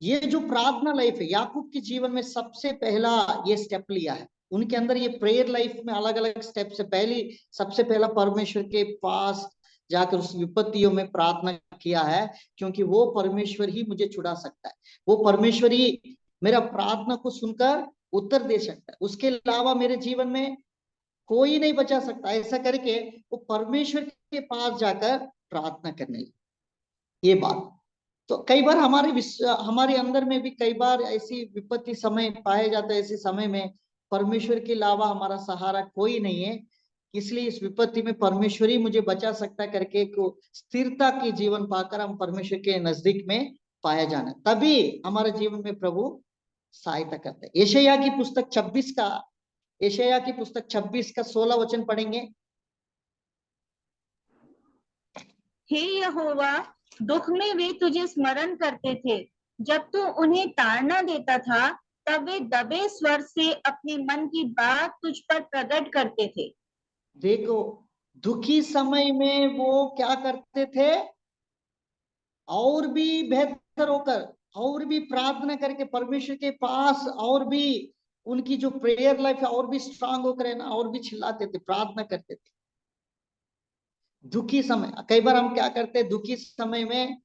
ये जो प्रार्थना लाइफ है, याकूब के जीवन में सबसे पहला ये स्टेप लिया है। उनके अंदर ये प्रेयर लाइफ में अलग अलग स्टेप से पहली, सबसे पहला परमेश्वर के पास जाकर उस विपत्तियों में प्रार्थना किया है, क्योंकि वो परमेश्वर ही मुझे छुड़ा सकता है, वो परमेश्वर ही मेरा प्रार्थना को सुनकर उत्तर दे सकता है, उसके अलावा मेरे जीवन में कोई नहीं बचा सकता। ऐसा करके वो परमेश्वर के पास जाकर प्रार्थना करने लगे। ये बात तो कई बार हमारे अंदर में भी कई बार ऐसी विपत्ति समय पाए जाते हैं। ऐसे समय में परमेश्वर के अलावा हमारा सहारा कोई नहीं है, इसलिए इस विपत्ति में परमेश्वर ही मुझे बचा सकता करके को स्थिरता की जीवन पाकर हम परमेश्वर के नजदीक में पाया जाना, तभी हमारे जीवन में प्रभु सहायता करते हैं। यशायाह की पुस्तक 26 का, यशायाह की पुस्तक 26 का 16 वचन पढ़ेंगे। हे यहोवा, दुख में वे तुझे स्मरण करते थे, जब तू उन्हें ताड़ना देता था तब वे दबे स्वर से अपने मन की बात तुझ पर प्रकट करते थे। देखो, दुखी समय में वो क्या करते थे, और भी बेहतर होकर, और भी प्रार्थना करके परमेश्वर के पास, और भी उनकी जो प्रेयर लाइफ है और भी स्ट्रांग होकर है ना, और भी चिल्लाते थे, प्रार्थना करते थे। दुखी समय, कई बार हम क्या करते हैं दुखी समय में,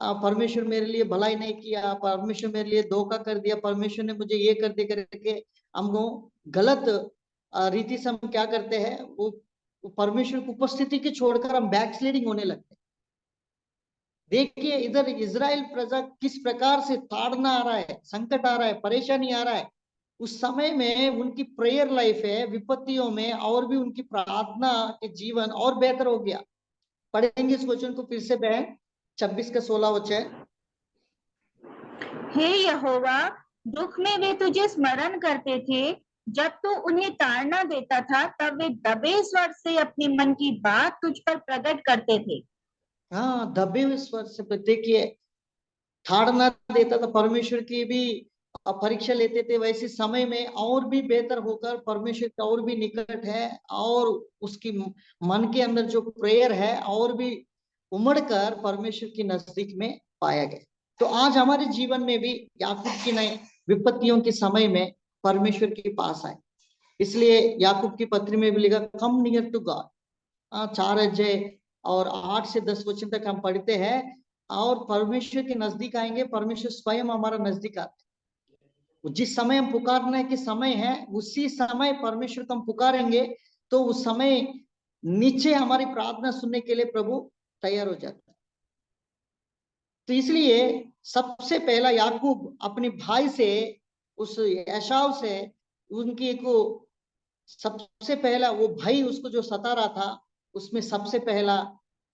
परमेश्वर मेरे लिए भलाई नहीं किया, परमेश्वर मेरे लिए धोखा कर दिया, परमेश्वर ने मुझे ये कर दिया करके हमको गलत रीति से हम क्या करते हैं, वो परमेश्वर की उपस्थिति की छोड़कर हम बैकस्लाइडिंग होने लगते हैं। देखिए इधर इजराइल प्रजा किस प्रकार से ताड़ना आ रहा है, संकट आ रहा है, परेशानी आ रहा है, उस समय में उनकी प्रेयर लाइफ है विपत्तियों में, और भी उनकी प्रार्थना के जीवन और बेहतर हो गया। पढ़ेंगे इस वचन को फिर से बहन, 26 का 16 वचन। हे यहोवा, दुख में वे तुझे स्मरण करते थे, जब तू उन्हें ताड़ना देता था तब वे दबे स्वर से अपने मन की बात तुझ पर प्रकट करते थे। हाँ, दबे हुए स्वर से। देखिए ताड़ना देता था, परमेश्वर की भी परीक्षा लेते थे, वैसे समय में और भी बेहतर होकर परमेश्वर का और भी निकट है, और उसकी मन के अंदर जो प्रेयर है और भी उमड़कर परमेश्वर की नजदीक में पाया गया। तो आज हमारे जीवन में भी याकूब की नए विपत्तियों के समय में परमेश्वर के पास आए। इसलिए याकूब की पत्री में भी लिखा, कम नियर टू गॉड। 4 अध्याय और 8 से 10 वचन तक हम पढ़ते हैं, और परमेश्वर के नजदीक आएंगे, परमेश्वर स्वयं हमारा नजदीक आते हैं। जिस समय हम पुकारने के समय है, उसी समय परमेश्वर को हम पुकारेंगे तो उस समय नीचे हमारी प्रार्थना सुनने के लिए प्रभु तैयार हो जाता है। तो इसलिए सबसे पहला याकूब अपने भाई से, उस एसाव से, उनकी को सबसे पहला वो भाई उसको जो सता रहा था, उसमें सबसे पहला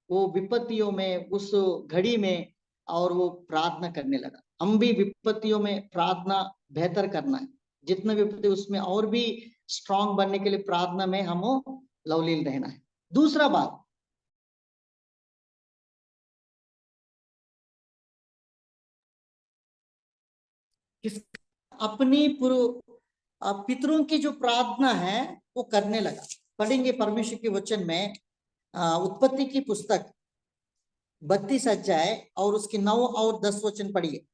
वो विपत्तियों में, उस घड़ी में, और वो प्रार्थना करने लगा। हम भी विपत्तियों में प्रार्थना बेहतर करना है, जितने विपत्ति उसमें और भी स्ट्रांग बनने के लिए प्रार्थना में हम लवलीन रहना है। दूसरा बात, अपनी पितरों की जो प्रार्थना है वो करने लगा। पढ़ेंगे परमेश्वर के वचन में, उत्पत्ति की पुस्तक 32 अध्याय और उसके 9 और 10 वचन पढ़िए।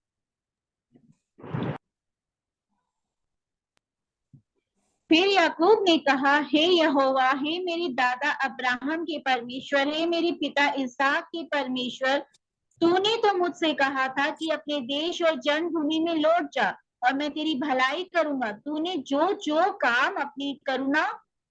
फिर याकूब ने कहा, हे यहोवा, हे मेरे दादा अब्राहम के परमेश्वर, हे मेरे पिता इसहाक के परमेश्वर, तूने तो मुझसे कहा था कि अपने देश और जन्मभूमि में लौट जा और मैं तेरी भलाई करूंगा। तूने जो जो काम अपनी करुणा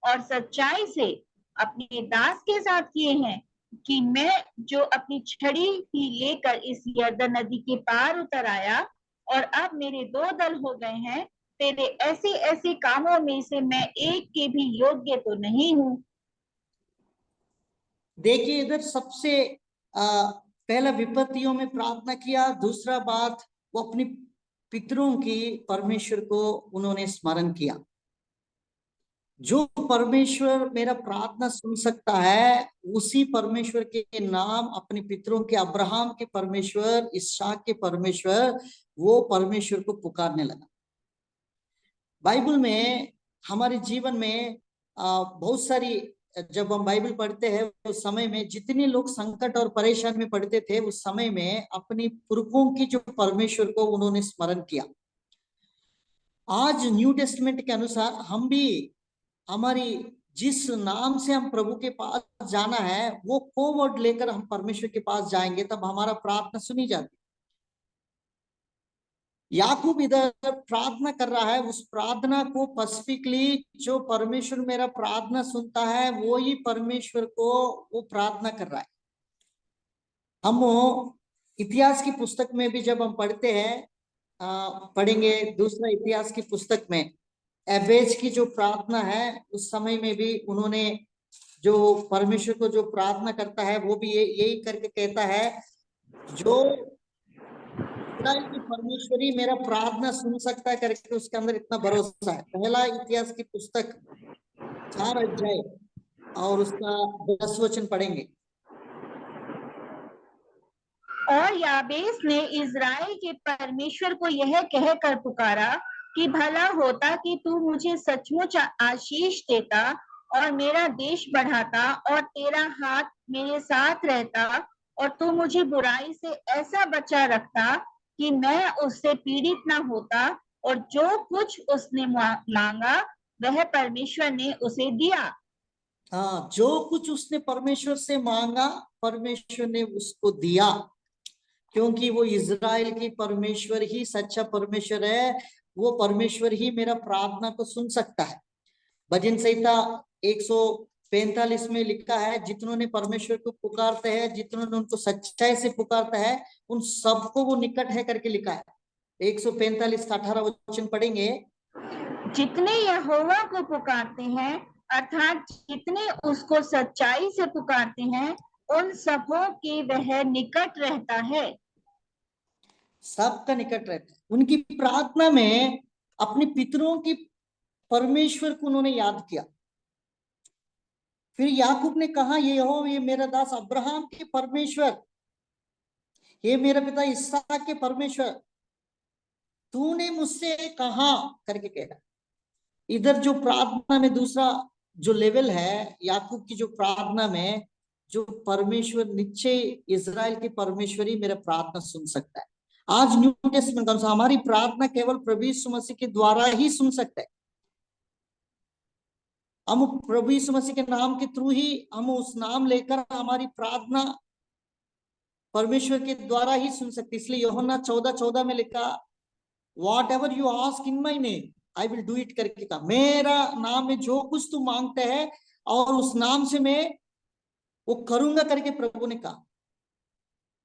और सच्चाई से अपने दास के साथ किए हैं, कि मैं जो अपनी छड़ी ही लेकर इस यरदन नदी के पार उतर आया, और अब मेरे 2 दल हो गए हैं, तेरे ऐसे ऐसे कामों में से मैं एक के भी योग्य तो नहीं हूं। देखिए, इधर सबसे पहला विपत्तियों में प्रार्थना किया। दूसरा बात, वो अपनी पितरों की परमेश्वर को उन्होंने स्मरण किया। जो परमेश्वर मेरा प्रार्थना सुन सकता है, उसी परमेश्वर के नाम अपने पितरों के, अब्राहम के परमेश्वर, इसहाक के परमेश्वर, वो परमेश्वर को पुकारने लगा। बाइबल में, हमारे जीवन में बहुत सारी, जब हम बाइबल पढ़ते हैं उस समय में जितने लोग संकट और परेशान में पड़ते थे, उस समय में अपनी पुरखों की जो परमेश्वर को उन्होंने स्मरण किया। आज न्यू टेस्टमेंट के अनुसार हम भी, हमारी जिस नाम से हम प्रभु के पास जाना है, वो कोवर्ड लेकर हम परमेश्वर के पास जाएंगे, तब हमारा प्रार्थना सुनी जाती। याकूब इधर प्रार्थना कर रहा है, उस प्रार्थना को स्पेसिफिकली, जो परमेश्वर मेरा प्रार्थना सुनता है वो ही परमेश्वर को वो प्रार्थना कर रहा है। हम इतिहास की पुस्तक में भी जब हम पढ़ते हैं, पढ़ेंगे दूसरा इतिहास की पुस्तक में, एबेज की जो प्रार्थना है, उस समय में भी उन्होंने जो परमेश्वर को जो प्रार्थना करता है, वो भी यही करके कहता है, जो इस्राएल की परमेश्वरी मेरा प्रार्थना सुन सकता है करके उसके अंदर इतना भरोसा है। पहला इतिहास की पुस्तक 4 अध्याय और उसका 10 वचन पढ़ेंगे। और याबेस ने इज़राइल के परमेश्वर को यह कहकर पुकारा कि भला होता कि तू मुझे सचमुच आशीष देता और मेरा देश बढ़ाता और तेरा हाथ मेरे साथ रहता और तू मुझे बुराई से ऐसा बचा रखता कि मैं उससे पीड़ित ना होता, और जो कुछ उसने मांगा वह परमेश्वर ने उसे दिया। हाँ, जो कुछ उसने परमेश्वर से मांगा परमेश्वर ने उसको दिया, क्योंकि वो इज़राइल की परमेश्वर ही सच्चा परमेश्वर है। वो परमेश्वर ही मेरा प्रार्थना को सुन सकता है। भजन संहिता 145 में लिखा है, जितनों ने परमेश्वर को पुकारते हैं, जितनों ने उनको सच्चाई से पुकारता है, उन सबको वो निकट है करके लिखा है। 145 का 18 वचन पढ़ेंगे। जितने यहोवा को पुकारते हैं, अर्थात जितने उसको सच्चाई से पुकारते हैं, उन सबों के वह निकट रहता है। सबका निकट रहता है। उनकी प्रार्थना में अपने पितरों की परमेश्वर को उन्होंने याद किया। फिर याकूब ने कहा, ये मेरा दास अब्राहम के परमेश्वर, ये मेरा पिता इसहाक के परमेश्वर, तूने मुझसे कहा करके कह रहा। इधर जो प्रार्थना में दूसरा जो लेवल है याकूब की जो प्रार्थना में, जो परमेश्वर निश्चय इज़राइल के परमेश्वर ही मेरा प्रार्थना सुन सकता है। आज न्यू टेस्टमेंट के अनुसार हमारी प्रार्थना केवल प्रभु यीशु मसीह के द्वारा ही सुन सकता है। हम प्रभु यीशु मसीह के नाम के थ्रू ही, हम उस नाम लेकर हमारी प्रार्थना परमेश्वर के द्वारा ही सुन सकते। इसलिए यूहन्ना 14:14 में लिखा, what ever you ask in my name I will do it करके कहा, मेरा नाम में जो कुछ तू मांगते है और उस नाम से मैं वो करूंगा करके प्रभु ने कहा।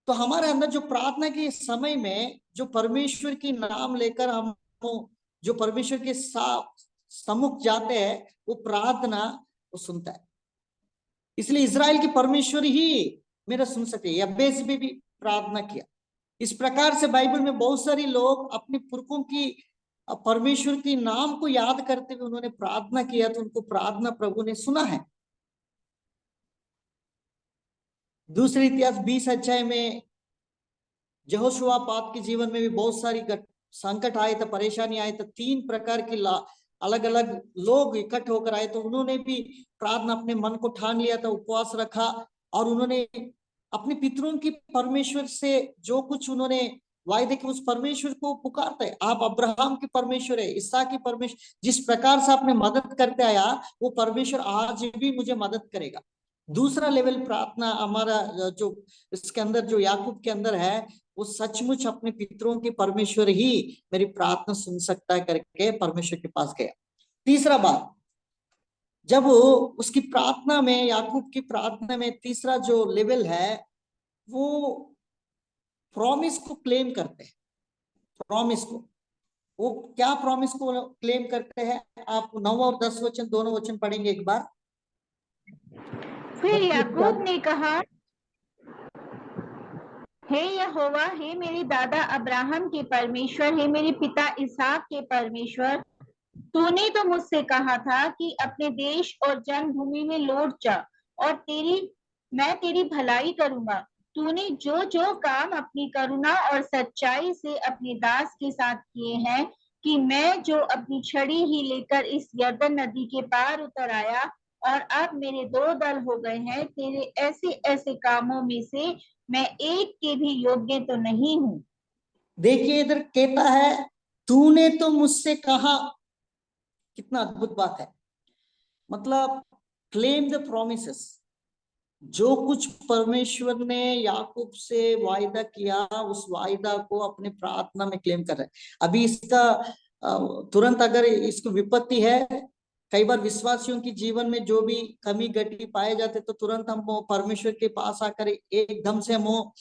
तो हमारे अंदर जो प्रार्थना के समय में जो परमेश्वर की नाम लेकर हम जो परमेश्वर के सम्मुख जाते हैं, वो प्रार्थना वो सुनता है। इसलिए इजराइल की परमेश्वर ही मेरा सुन सके। यब्बेस भी प्रार्थना किया। इस प्रकार से बाइबल में बहुत सारे लोग अपने पुरखों की परमेश्वर के नाम को याद करते हुए उन्होंने प्रार्थना किया, तो उनको प्रार्थना प्रभु ने सुना है। दूसरे इतिहास 20 अध्याय में यहोशुआपात के जीवन में भी बहुत सारी संकट आए थे, परेशानी आए थे। 3 प्रकार की अलग अलग लोग इकट्ठे होकर आए, तो उन्होंने भी प्रार्थना अपने मन को ठान लिया था, उपवास रखा, और उन्होंने अपने पितरों की परमेश्वर से जो कुछ उन्होंने वायदे के उस परमेश्वर को पुकारते हैं। आप अब्राहम की परमेश्वर है, इसहाक की परमेश्वर, जिस प्रकार से आपने मदद करते आया, वो परमेश्वर आज भी मुझे मदद करेगा। दूसरा लेवल प्रार्थना हमारा जो इसके अंदर जो याकूब के अंदर है, वो सचमुच अपने पितरों के परमेश्वर ही मेरी प्रार्थना सुन सकता है करके परमेश्वर के पास गया। तीसरा बात, जब उसकी प्रार्थना में, याकूब की प्रार्थना में तीसरा जो लेवल है, वो प्रॉमिस को क्लेम करते हैं। प्रॉमिस को, वो क्या प्रॉमिस को क्लेम करते हैं? आप 9 और 10 वचन दोनों वचन पढ़ेंगे एक बार। फिर याकूब ने कहा, हे यहोवा, हे मेरे दादा अब्राहम के परमेश्वर, हे मेरे पिता इसहाक के परमेश्वर, तूने तो मुझसे कहा था कि अपने देश और जन्मभूमि में लौट जा और मैं तेरी भलाई करूंगा। तूने जो जो काम अपनी करुणा और सच्चाई से अपने दास के साथ किए हैं, कि मैं जो अपनी छड़ी ही लेकर इस यरदन नदी के पार उतर आया और अब मेरे 2 दल हो गए हैं, तेरे ऐसे ऐसे कामों में से मैं एक के भी योग्य तो नहीं हूं। देखिए, इधर कहता है तूने तो मुझसे कहा। कितना अद्भुत बात है। मतलब क्लेम द प्रोमिसेस। जो कुछ परमेश्वर ने याकूब से वायदा किया, उस वायदा को अपने प्रार्थना में क्लेम कर रहे हैं। अभी इसका तुरंत अगर इसको विपत्ति है, कई बार विश्वासियों की जीवन में जो भी कमी घटी पाए जाते, तो तुरंत हम परमेश्वर के पास आकर एकदम से हम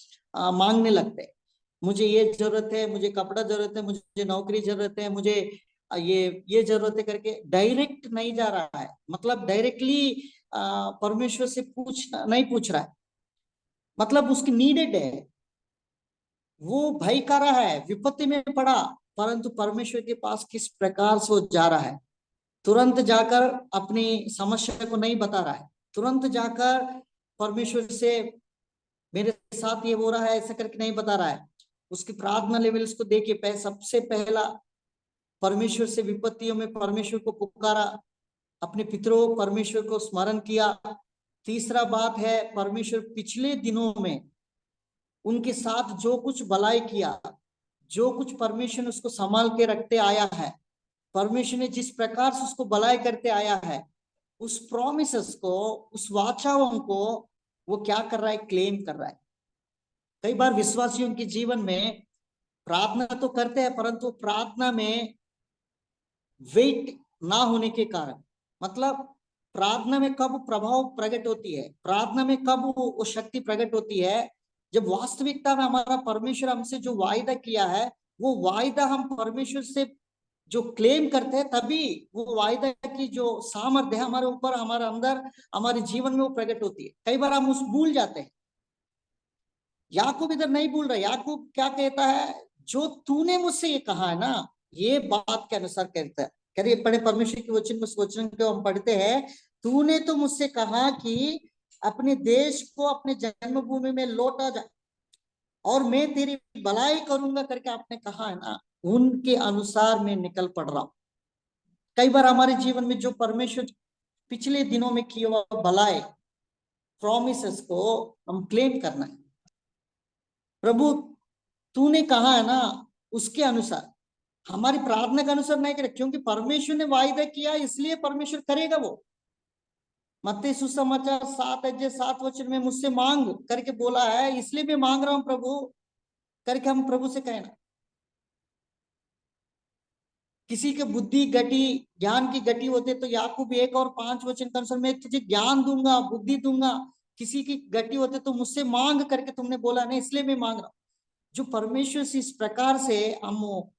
मांगने लगते हैं। मुझे ये जरूरत है, मुझे कपड़ा जरूरत है, मुझे नौकरी जरूरत है, मुझे ये जरूरत है करके डायरेक्ट नहीं जा रहा है। मतलब डायरेक्टली परमेश्वर से नहीं पूछ रहा है। मतलब उसकी नीडेड है, वो भय कर रहा है, विपत्ति में पड़ा, परंतु परमेश्वर के पास किस प्रकार से वो जा रहा है। तुरंत जाकर अपनी समस्या को नहीं बता रहा है, तुरंत जाकर परमेश्वर से मेरे साथ ये हो रहा है ऐसा करके नहीं बता रहा है। उसकी प्रार्थना लेवल्स को देखिए। सबसे पहला परमेश्वर से विपत्तियों में परमेश्वर को पुकारा, अपने पितरों परमेश्वर को स्मरण किया। तीसरा बात है, परमेश्वर पिछले दिनों में उनके साथ जो कुछ भलाई किया, जो कुछ परमेश्वर ने उसको संभाल के रखते आया है, परमेश्वर ने जिस प्रकार से उसको भलाई करते आया है, उस प्रॉमिसेस को, उस वाचाओं को वो क्या कर रहा है? क्लेम कर रहा है। कई बार विश्वासियों के जीवन में प्रार्थना तो करते हैं, परंतु प्रार्थना में वेट ना होने के कारण, मतलब प्रार्थना में कब प्रभाव प्रकट होती है, प्रार्थना में कब वो शक्ति प्रकट होती है, जब वास्तविकता में हमारा परमेश्वर हमसे जो वायदा किया है, वो वायदा हम परमेश्वर से जो क्लेम करते हैं, तभी वो वायदा की जो सामर्थ्य है हमारे ऊपर, हमारे अंदर, हमारे जीवन में वो प्रकट होती है। कई बार हम उस भूल जाते हैं। याकूब इधर नहीं भूल रहा। याकूब क्या कहता है? जो तूने मुझसे ये कहा है ना, ये बात के अनुसार कहता है। कह रही पढ़े परमेश्वर के वचन में, वचन को हम पढ़ते हैं, तूने तो मुझसे कहा कि अपने देश को, अपने जन्मभूमि में लौटा जा और मैं तेरी भलाई करूंगा करके आपने कहा है ना, उनके अनुसार मैं निकल पड़ रहा हूं। कई बार हमारे जीवन में जो परमेश्वर पिछले दिनों में किया हुआ भलाई, प्रॉमिसेस को हम क्लेम करना है। प्रभु तूने कहा है ना, उसके अनुसार, हमारी प्रार्थना के अनुसार नहीं करे, क्योंकि परमेश्वर ने वायदा किया, इसलिए परमेश्वर करेगा। वो मत्ती सुसमाचार 7 वचन में मुझसे मांग करके बोला है, इसलिए मैं मांग रहा हूं प्रभु करके हम प्रभु से कहना। किसी के बुद्धि घटी, ज्ञान की घटी होते, तो याकूब 1 और 5 वचन के अनुसार मैं तुझे ज्ञान दूंगा, बुद्धि दूंगा, किसी की गलती होते तो मुझसे मांग करके तुमने बोला नहीं, इसलिए मैं मांग रहा हूँ। जो परमेश्वर से इस प्रकार से हम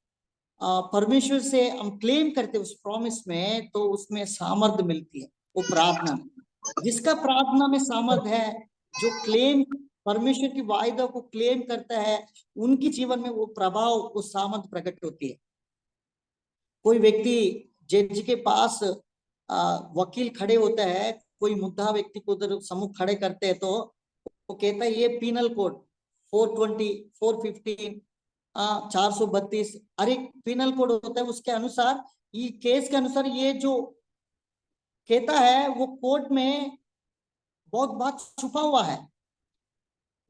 परमेश्वर से हम क्लेम करते उस प्रॉमिस में, तो उसमें सामर्थ्य मिलती है। वो प्रार्थना में, जिसका प्रार्थना में सामर्थ्य है, जो क्लेम परमेश्वर की वायदा को क्लेम करता है, उनकी जीवन में वो प्रभाव, वो सामर्थ्य प्रकट होती है। कोई व्यक्ति जज के पास वकील खड़े होता है, कोई मुद्दा व्यक्ति को उधर सम्मुख खड़े करते हैं, तो वो कहता है ये पीनल कोड 420, 415, 432, अरे पीनल कोड होता है, उसके अनुसार, ये केस के अनुसार ये जो कहता है वो कोर्ट में बहुत बात छुपा हुआ है।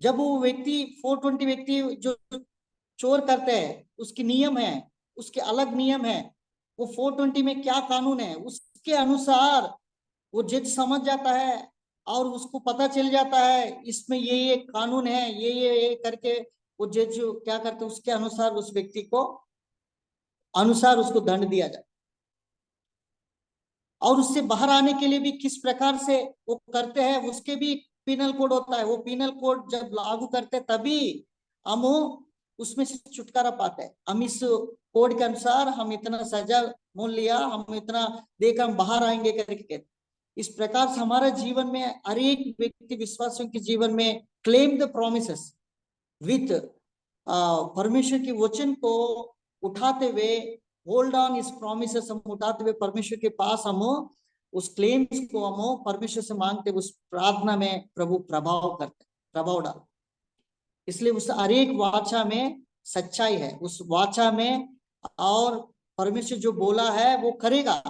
जब वो व्यक्ति 420 व्यक्ति जो चोर करते हैं, उसकी नियम है, उसके अलग नियम है, वो 420 में क्या कानून है उसके अनुसार वो जज समझ जाता है, और उसको पता चल जाता है इसमें ये कानून है, ये करके वो जज क्या करते हैं, उसके अनुसार उस व्यक्ति को अनुसार उसको दंड दिया जाए। और उससे बाहर आने के लिए भी किस प्रकार से वो करते हैं, उसके भी पीनल कोड होता है। वो पीनल कोड जब लागू करते तभी हम उसमें से छुटकारा पाते हैं। हम इस कोड के अनुसार हम इतना सजा मोल लिया, हम इतना देकर हम बाहर आएंगे करके। इस प्रकार से हमारे जीवन में हर एक व्यक्ति विश्वासियों के जीवन में क्लेम द प्रोमिसेस विथ परमेश्वर के वचन को उठाते हुए, होल्ड ऑन इस प्रोमिसेस हम उठाते हुए परमेश्वर के पास हम उस क्लेम्स को हम परमेश्वर से मांगते, उस प्रार्थना में प्रभु प्रभाव करते, प्रभाव डाल। इसलिए उस हर एक वाचा में सच्चाई है, उस वाचा में, और परमेश्वर जो बोला है वो करेगा।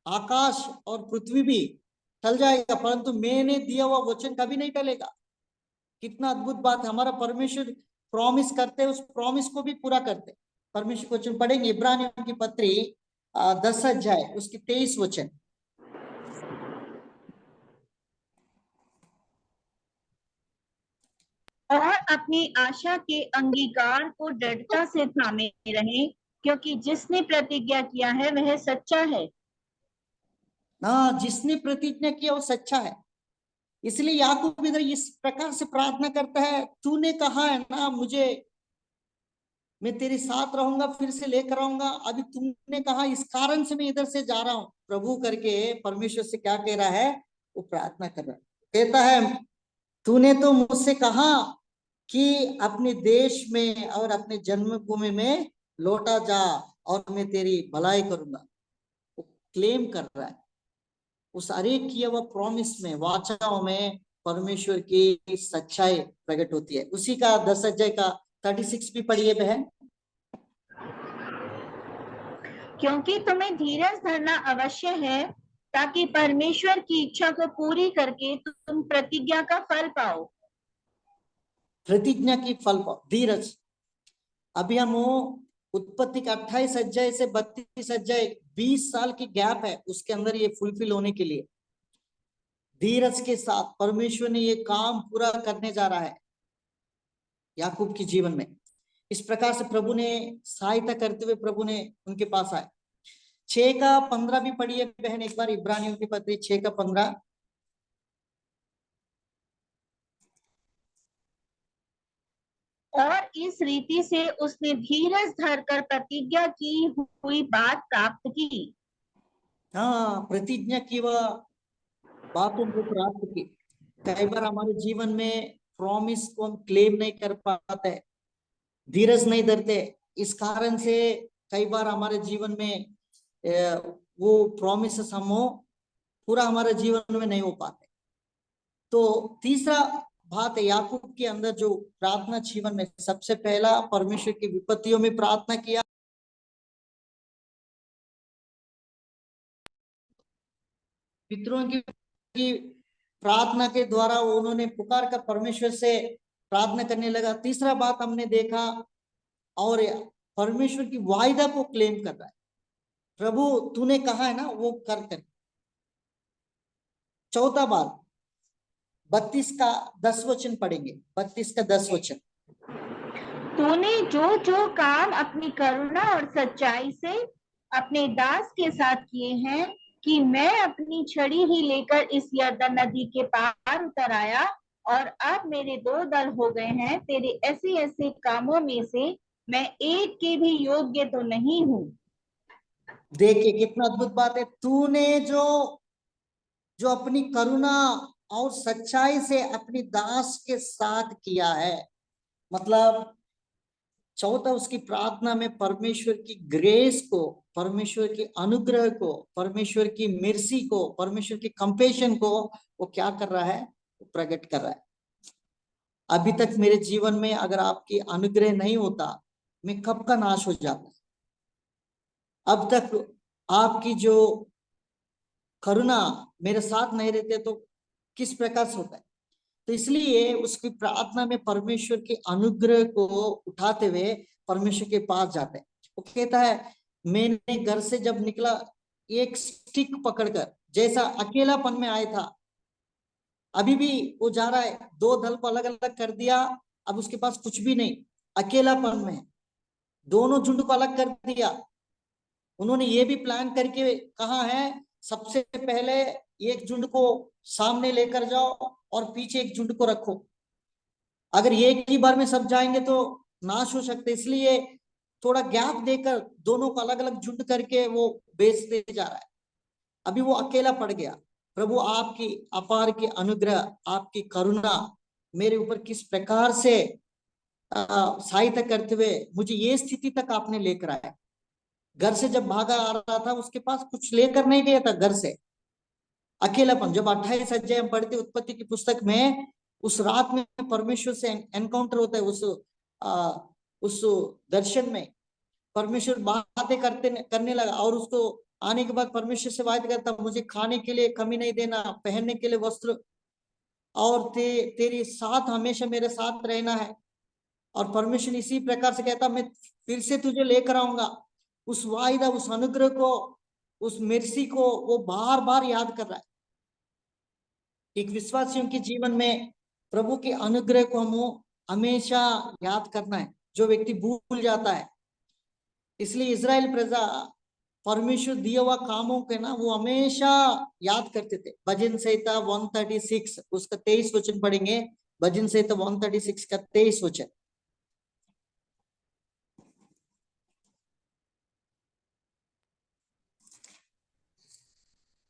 आकाश और पृथ्वी भी टल जाएगा, परंतु मैंने दिया हुआ वचन कभी नहीं टलेगा। कितना अद्भुत बात है, हमारा परमेश्वर प्रॉमिस करते, उस प्रॉमिस को भी पूरा करते। परमेश्वर को वचन पढ़ेंगे, इब्रानियों की पत्री 10 अध्याय उसकी 23 वचन। और अपनी आशा के अंगीकार को दृढ़ता से थामे रहे, क्योंकि जिसने प्रतिज्ञा किया है वह सच्चा है। हाँ, जिसने प्रतिज्ञा किया वो सच्चा है। इसलिए याकूब इधर इस प्रकार से प्रार्थना करता है, तूने कहा है ना मुझे, मैं तेरे साथ रहूंगा, फिर से लेकर आऊंगा, अभी तुमने कहा इस कारण से मैं इधर से जा रहा हूं प्रभु करके परमेश्वर से क्या कह रहा है, वो प्रार्थना कर रहा है। कहता है तूने तो मुझसे कहा कि अपने देश में और अपने जन्मभूमि में लौटा जा और मैं तेरी भलाई करूंगा। वो क्लेम कर रहा है, उस हर एक किया हुआ प्रॉमिस में, वाचाओं में परमेश्वर की सच्चाई प्रकट होती है। उसी का 10 अध्याय का 36 भी पढ़िए बहन। क्योंकि तुम्हें धीरज धरना अवश्य है, ताकि परमेश्वर की इच्छा को पूरी करके तुम प्रतिज्ञा का फल पाओ। प्रतिज्ञा की फल पाओ, धीरज। अभी हम उत्पत्ति का 28 अध्याय से 32 अध्याय 20 साल की गैप है, उसके अंदर ये फुलफिल होने के लिए धीरज के साथ परमेश्वर ने ये काम पूरा करने जा रहा है याकूब के जीवन में। इस प्रकार से प्रभु ने सहायता करते हुए प्रभु ने उनके पास आए। 6 का 15 भी पढ़िए बहन एक बार, इब्रानियों की पत्री 6 का 15। और इस रीति से उसने धीरज धरकर प्रतिज्ञा की हुई बात प्राप्त की। हाँ, प्रतिज्ञा की वह बातों को प्राप्त की। कई बार हमारे जीवन में प्रॉमिस को हम क्लेम नहीं कर पाते, धीरज नहीं धरते, इस कारण से कई बार हमारे जीवन में वो प्रॉमिसेस हम पूरा हमारे जीवन में नहीं हो पाते। तो तीसरा बात है याकूब के अंदर जो प्रार्थना जीवन में, सबसे पहला परमेश्वर की विपत्तियों में प्रार्थना किया, पितरों की प्रार्थना के द्वारा उन्होंने पुकार कर परमेश्वर से प्रार्थना करने लगा। तीसरा बात हमने देखा, और परमेश्वर की वायदा को क्लेम कर रहा है, प्रभु तूने कहा है ना वो कर कर। चौथा बात 32 का 10 वचन पढ़ेंगे, 32 का 10 वचन। तूने जो जो काम अपनी करुणा और सच्चाई से अपने दास के साथ किए हैं, कि मैं अपनी छड़ी ही लेकर इस यरदन नदी के पार उतर आया, और अब मेरे 2 दल हो गए हैं। तेरे ऐसे ऐसे कामों में से मैं एक के भी योग्य तो नहीं हूँ। देखिए कितना अद्भुत बात है। तूने जो जो अपनी करुणा और सच्चाई से अपनी दास के साथ किया है, मतलब चौथा उसकी प्रार्थना में परमेश्वर की ग्रेस को, परमेश्वर के अनुग्रह को, परमेश्वर की मिर्सी को, परमेश्वर की कंपेशन को वो क्या कर रहा है, वो प्रकट कर रहा है। अभी तक मेरे जीवन में अगर आपकी अनुग्रह नहीं होता, मैं कब का नाश हो जाता। अब तक आपकी जो करुणा मेरे साथ नहीं रहते तो किस प्रकार से होता है। तो इसलिए उसकी प्रार्थना में परमेश्वर के अनुग्रह को उठाते हुए परमेश्वर के पास जाते हैं। वो कहता है मैंने घर से जब निकला एक स्टिक पकड़कर, जैसा अकेलापन में आया था, अभी भी वो जा रहा है, 2 दल को अलग अलग कर दिया, अब उसके पास कुछ भी नहीं, अकेलापन में, दोनों झुंड को अलग कर दिया। उन्होंने ये भी प्लान करके कहा है सबसे पहले एक झुंड को सामने लेकर जाओ और पीछे एक झुंड को रखो, अगर एक ही बार में सब जाएंगे तो नाश हो सकते, इसलिए थोड़ा गैप देकर दोनों को अलग अलग झुंड करके वो बेचते जा रहा है। अभी वो अकेला पड़ गया। प्रभु आपकी अपार की अनुग्रह, आपकी करुणा मेरे ऊपर किस प्रकार से सहायता करते हुए मुझे ये स्थिति तक आपने लेकर आया। घर से जब भागा आ रहा था उसके पास कुछ लेकर नहीं गया था घर से, अकेलापन। जब 28 अध्याय हम पढ़ते उत्पत्ति की पुस्तक में, उस रात में परमेश्वर से एनकाउंटर होता है, उस दर्शन में परमेश्वर बातें करने लगा, और उसको आने के बाद परमेश्वर से वायदा करता मुझे खाने के लिए कमी नहीं देना, पहनने के लिए वस्त्र, और तेरे साथ हमेशा मेरे साथ रहना है। और परमेश्वर इसी प्रकार से कहता मैं फिर से तुझे लेकर आऊंगा। उस वायदा, उस अनुग्रह को, उस मिर्सी को वो बार बार याद कर रहा है। एक विश्वासियों के जीवन में प्रभु के अनुग्रह को हम हमेशा याद करना है, जो व्यक्ति भूल जाता है। इसलिए इजराइल प्रजा परमेश्वर दिया हुआ कामों के ना वो हमेशा याद करते थे। भजन संहिता 136 उसका 23 वचन पढ़ेंगे। भजन संहिता 136 का 23 वचन।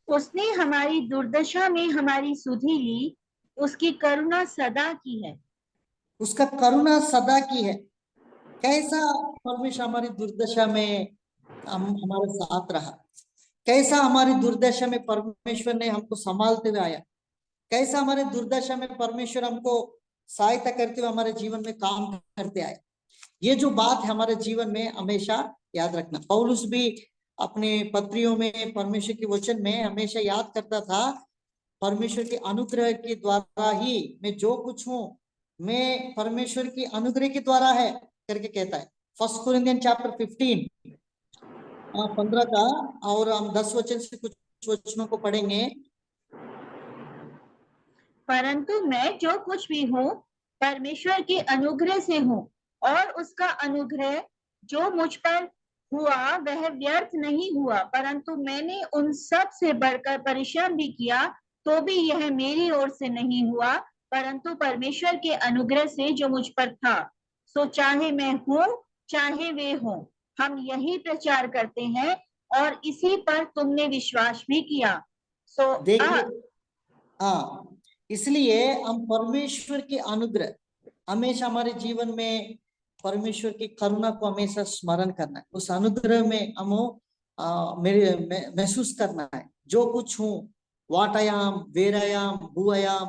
उसने हमारी दुर्दशा में हमारी सुधि ली, उसकी करुणा सदा की है। उसका करुणा सदा की है। कैसा परमेश्वर हमारी दुर्दशा में हमारे साथ रहा, कैसा हमारी दुर्दशा में परमेश्वर ने हमको संभालते हुए आया, कैसा हमारे दुर्दशा में परमेश्वर हमको सहायता करते हुए हमारे जीवन में काम करते आए। ये जो बात है हमारे जीवन में हमेशा याद रखना। पौलुस भी अपने पत्रियों में परमेश्वर के वचन में हमेशा याद करता था, परमेश्वर के अनुग्रह के द्वारा ही मैं जो कुछ हूं, मैं परमेश्वर की अनुग्रह के द्वारा है करके कहता है। 1 कोरिन्थियन चैप्टर 15 15 का, और हम 10 वचन से कुछ वचनों को पढ़ेंगे। परंतु मैं जो कुछ भी हूँ परमेश्वर के अनुग्रह से हूँ, और उसका अनुग्रह जो मुझ पर हुआ वह व्यर्थ नहीं हुआ, परंतु मैंने उन सब से बढ़कर परिश्रम भी किया, तो भी यह मेरी ओर से नहीं हुआ, परंतु परमेश्वर के अनुग्रह से जो मुझ पर था। सो चाहे मैं हूँ चाहे वे हों, हम यही प्रचार करते हैं, और इसी पर तुमने विश्वास भी किया। सो देखिए, हाँ, इसलिए हम परमेश्वर के अनुग्रह हमेशा हमारे जीवन में, परमेश्वर की करुणा को हमेशा स्मरण करना है। उस अनुग्रह में हम मेरे महसूस करना है, जो कुछ हूँ, what I am, where I am, who I am,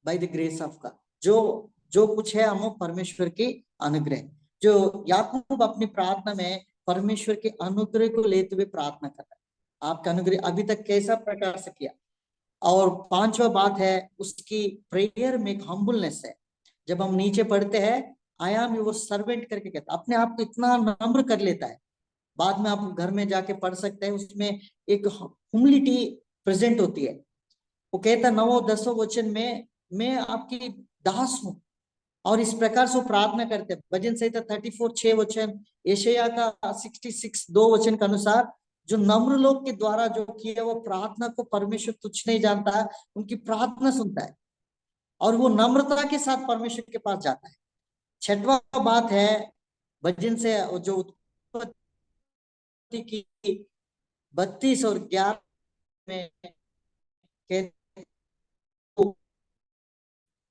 by the grace of God. जो जो कुछ है हम परमेश्वर के अनुग्रह। जो याकूब अपनी प्रार्थना में परमेश्वर के अनुग्रह को लेते हुए प्रार्थना कर रहा है, आपका अनुग्रह अभी तक कैसा प्रकार से किया। और 5वां बात है उसकी प्रेयर में एक हम्बलनेस है। जब हम नीचे पढ़ते हैं आई एम योर सर्वेंट करके कहता, अपने आप को इतना नम्र कर लेता है। बाद में आप घर में जाके पढ़ सकते हैं, उसमें एक ह्यूमिलिटी प्रेजेंट होती है। वो कहता 9-10 वचन में मैं आपकी दास हूं, और इस प्रकार से वो प्रार्थना करते हैं। भजन संहिता 34 6 वचन, यशायाह का 66 2 वचन के अनुसार जो नम्र लोग के द्वारा जो किया वो प्रार्थना को परमेश्वर तुच्छ नहीं जानता है, उनकी प्रार्थना सुनता है और वो नम्रता के साथ परमेश्वर के पास जाता है। छठवां बात है भजन से जो उत्पत्ति की 32 और 11 में कहते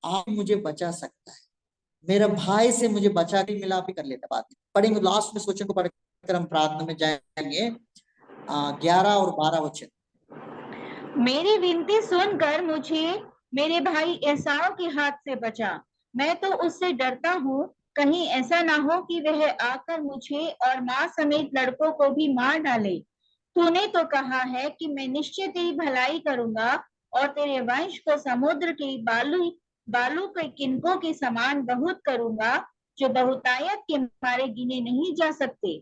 आप मुझे बचा सकता है, मेरा भाई से मुझे बचा के मिलाप ही कर लेता। बात पढ़ेंगे लास्ट में सोचन को पढ़कर हम प्रार्थना में जाएंगे। 11 और 12 वचन। मेरी विनती सुनकर मुझे मेरे भाई एसाव के हाथ से बचा। मैं तो उससे डरता हूँ, कहीं ऐसा ना हो कि वह आकर मुझे और माँ समेत लड़कों को भी मार डाले। तूने तो कहा है कि मैं निश्चय तेरी भलाई करूंगा और तेरे वंश को समुद्र के बालू के किनकों के समान बहुत करूंगा, जो बहुतायत के मारे गिने नहीं जा सकते।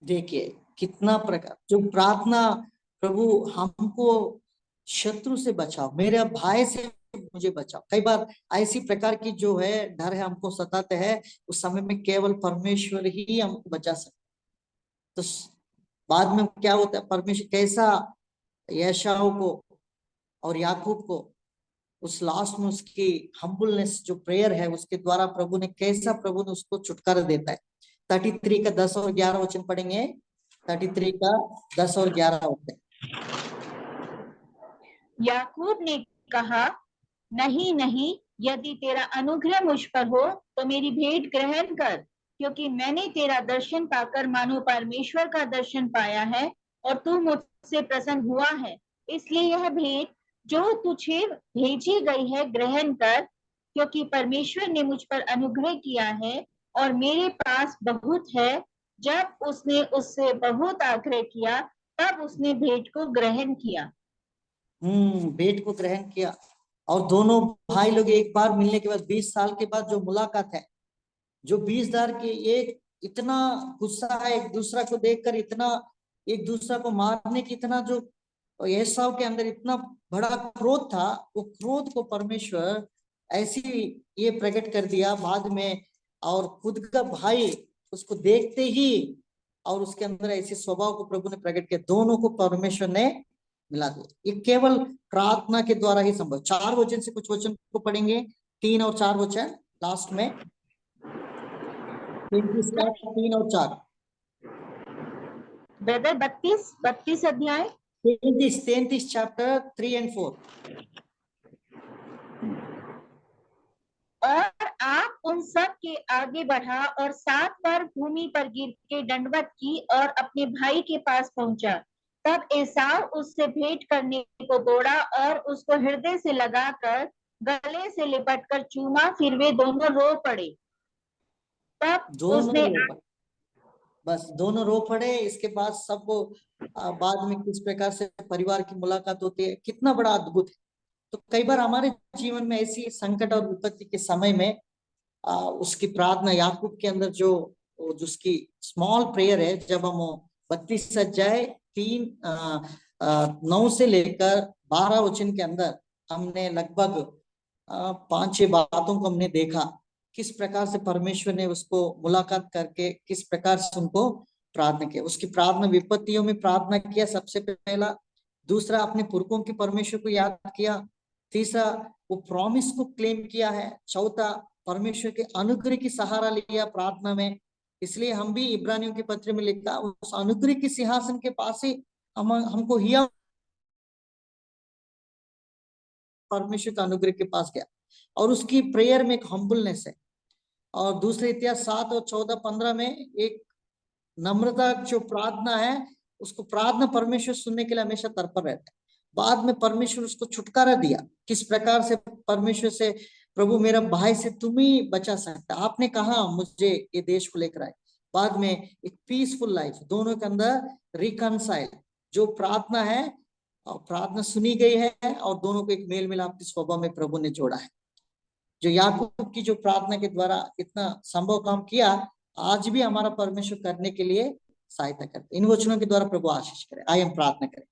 देखिए कितना प्रकार जो प्रार्थना, प्रभु हमको शत्रु से बचाओ, मेरे भाई से मुझे बचाओ। कई बार ऐसी प्रकार की जो है डर है हमको सताते हैं, उस समय में केवल परमेश्वर ही हमको बचा सकते। तो बाद में क्या होता है, परमेश्वर कैसा यशाओ को और याकूब को उस लास्ट में उसकी हम्बलनेस जो प्रेयर है उसके द्वारा प्रभु ने कैसा प्रभु ने उसको छुटकारा देता है। 33 का 10 और 11 वचन पढ़ेंगे। 33 का 10 और 11 वचन। याकूब ने कहा, नहीं नहीं, यदि तेरा अनुग्रह मुझ पर हो तो मेरी भेंट ग्रहण कर, क्योंकि मैंने तेरा दर्शन पाकर मानो परमेश्वर का दर्शन पाया है और तू मुझसे प्रसन्न हुआ है। इसलिए यह भेंट जो तुझे भेजी गई है ग्रहण कर, क्योंकि परमेश्वर ने मुझ पर अनुग्रह किया है और मेरे पास बहुत है। जब उसने उससे बहुत आग्रह किया तब उसने भेंट को ग्रहण किया। भेंट को ग्रहण किया। और दोनों भाई लोग एक बार मिलने के बाद 20 साल के बाद जो मुलाकात है, जो 20,000 के एक इतना गुस्सा है एक दूसरा को देखकर, इतना एक दूसरा को मारने की इतना जो एसाव के अंदर इतना बड़ा क्रोध था, वो क्रोध को परमेश्वर ऐसी ये प्रकट कर दिया बाद में। और खुद का भाई उसको देखते ही और उसके अंदर ऐसे स्वभाव को प्रभु ने प्रकट किया, दोनों को परमेश्वर ने मिला दिया। ये केवल प्रार्थना के द्वारा ही संभव। 4 वचन से कुछ वचन को पढ़ेंगे, 3 और 4 वचन लास्ट में। 3 और 4 ब्रदर 32 अध्याय 33 चैप्टर 3 और 4। और आप उन सब के आगे बढ़ा और 7 बार भूमि पर गिर के दंडवत की और अपने भाई के पास पहुंचा। तब एसाव उससे भेंट करने को दौड़ा और उसको हृदय से लगाकर गले से लिपटकर चूमा, फिर वे दोनों रो पड़े। तब उसने बस दोनों रो पड़े। इसके बाद सबको बाद में किस प्रकार से परिवार की मुलाकात होती है, कितना बड़ा अद्भुत है। तो कई बार हमारे जीवन में ऐसी संकट और विपत्ति के समय में उसकी प्रार्थना याकूब के अंदर जो जिसकी स्मॉल प्रेयर है, जब हम 32 अध्याय 9 से लेकर 12 वचन के अंदर हमने लगभग 5-6 बातों को हमने देखा, किस प्रकार से परमेश्वर ने उसको मुलाकात करके किस प्रकार से उनको प्रार्थना किया। उसकी प्रार्थना विपत्तियों में प्रार्थना किया सबसे पहला, दूसरा अपने पुरखों के परमेश्वर को याद किया, तीसरा वो प्रॉमिस को क्लेम किया है, चौथा परमेश्वर के अनुग्रह की सहारा लिया प्रार्थना में। इसलिए हम भी इब्रानियों के पत्र में लिखा उस अनुग्रह के सिंहासन के पास ही हमको हिया परमेश्वर का अनुग्रह के पास गया। और उसकी प्रेयर में एक हम्बलनेस है। और दूसरे इतिहास 7 और 14-15 में एक नम्रता जो प्रार्थना है, उसको प्रार्थना परमेश्वर सुनने के लिए हमेशा तत्पर रहता है। बाद में परमेश्वर उसको छुटकारा दिया, किस प्रकार से परमेश्वर से, प्रभु मेरा भाई से तुम ही बचा सकता, आपने कहा मुझे ये देश को लेकर आए। बाद में एक पीसफुल लाइफ, दोनों के अंदर रिकनसाइल जो प्रार्थना है, और प्रार्थना सुनी गई है और दोनों को एक मेल मिलाप के स्वभाव में प्रभु ने जोड़ा है। जो याकूब की जो प्रार्थना के द्वारा इतना संभव काम किया, आज भी हमारा परमेश्वर करने के लिए सहायता करते। इन वचनों के द्वारा प्रभु आशीष करे। आइए हम प्रार्थना करें।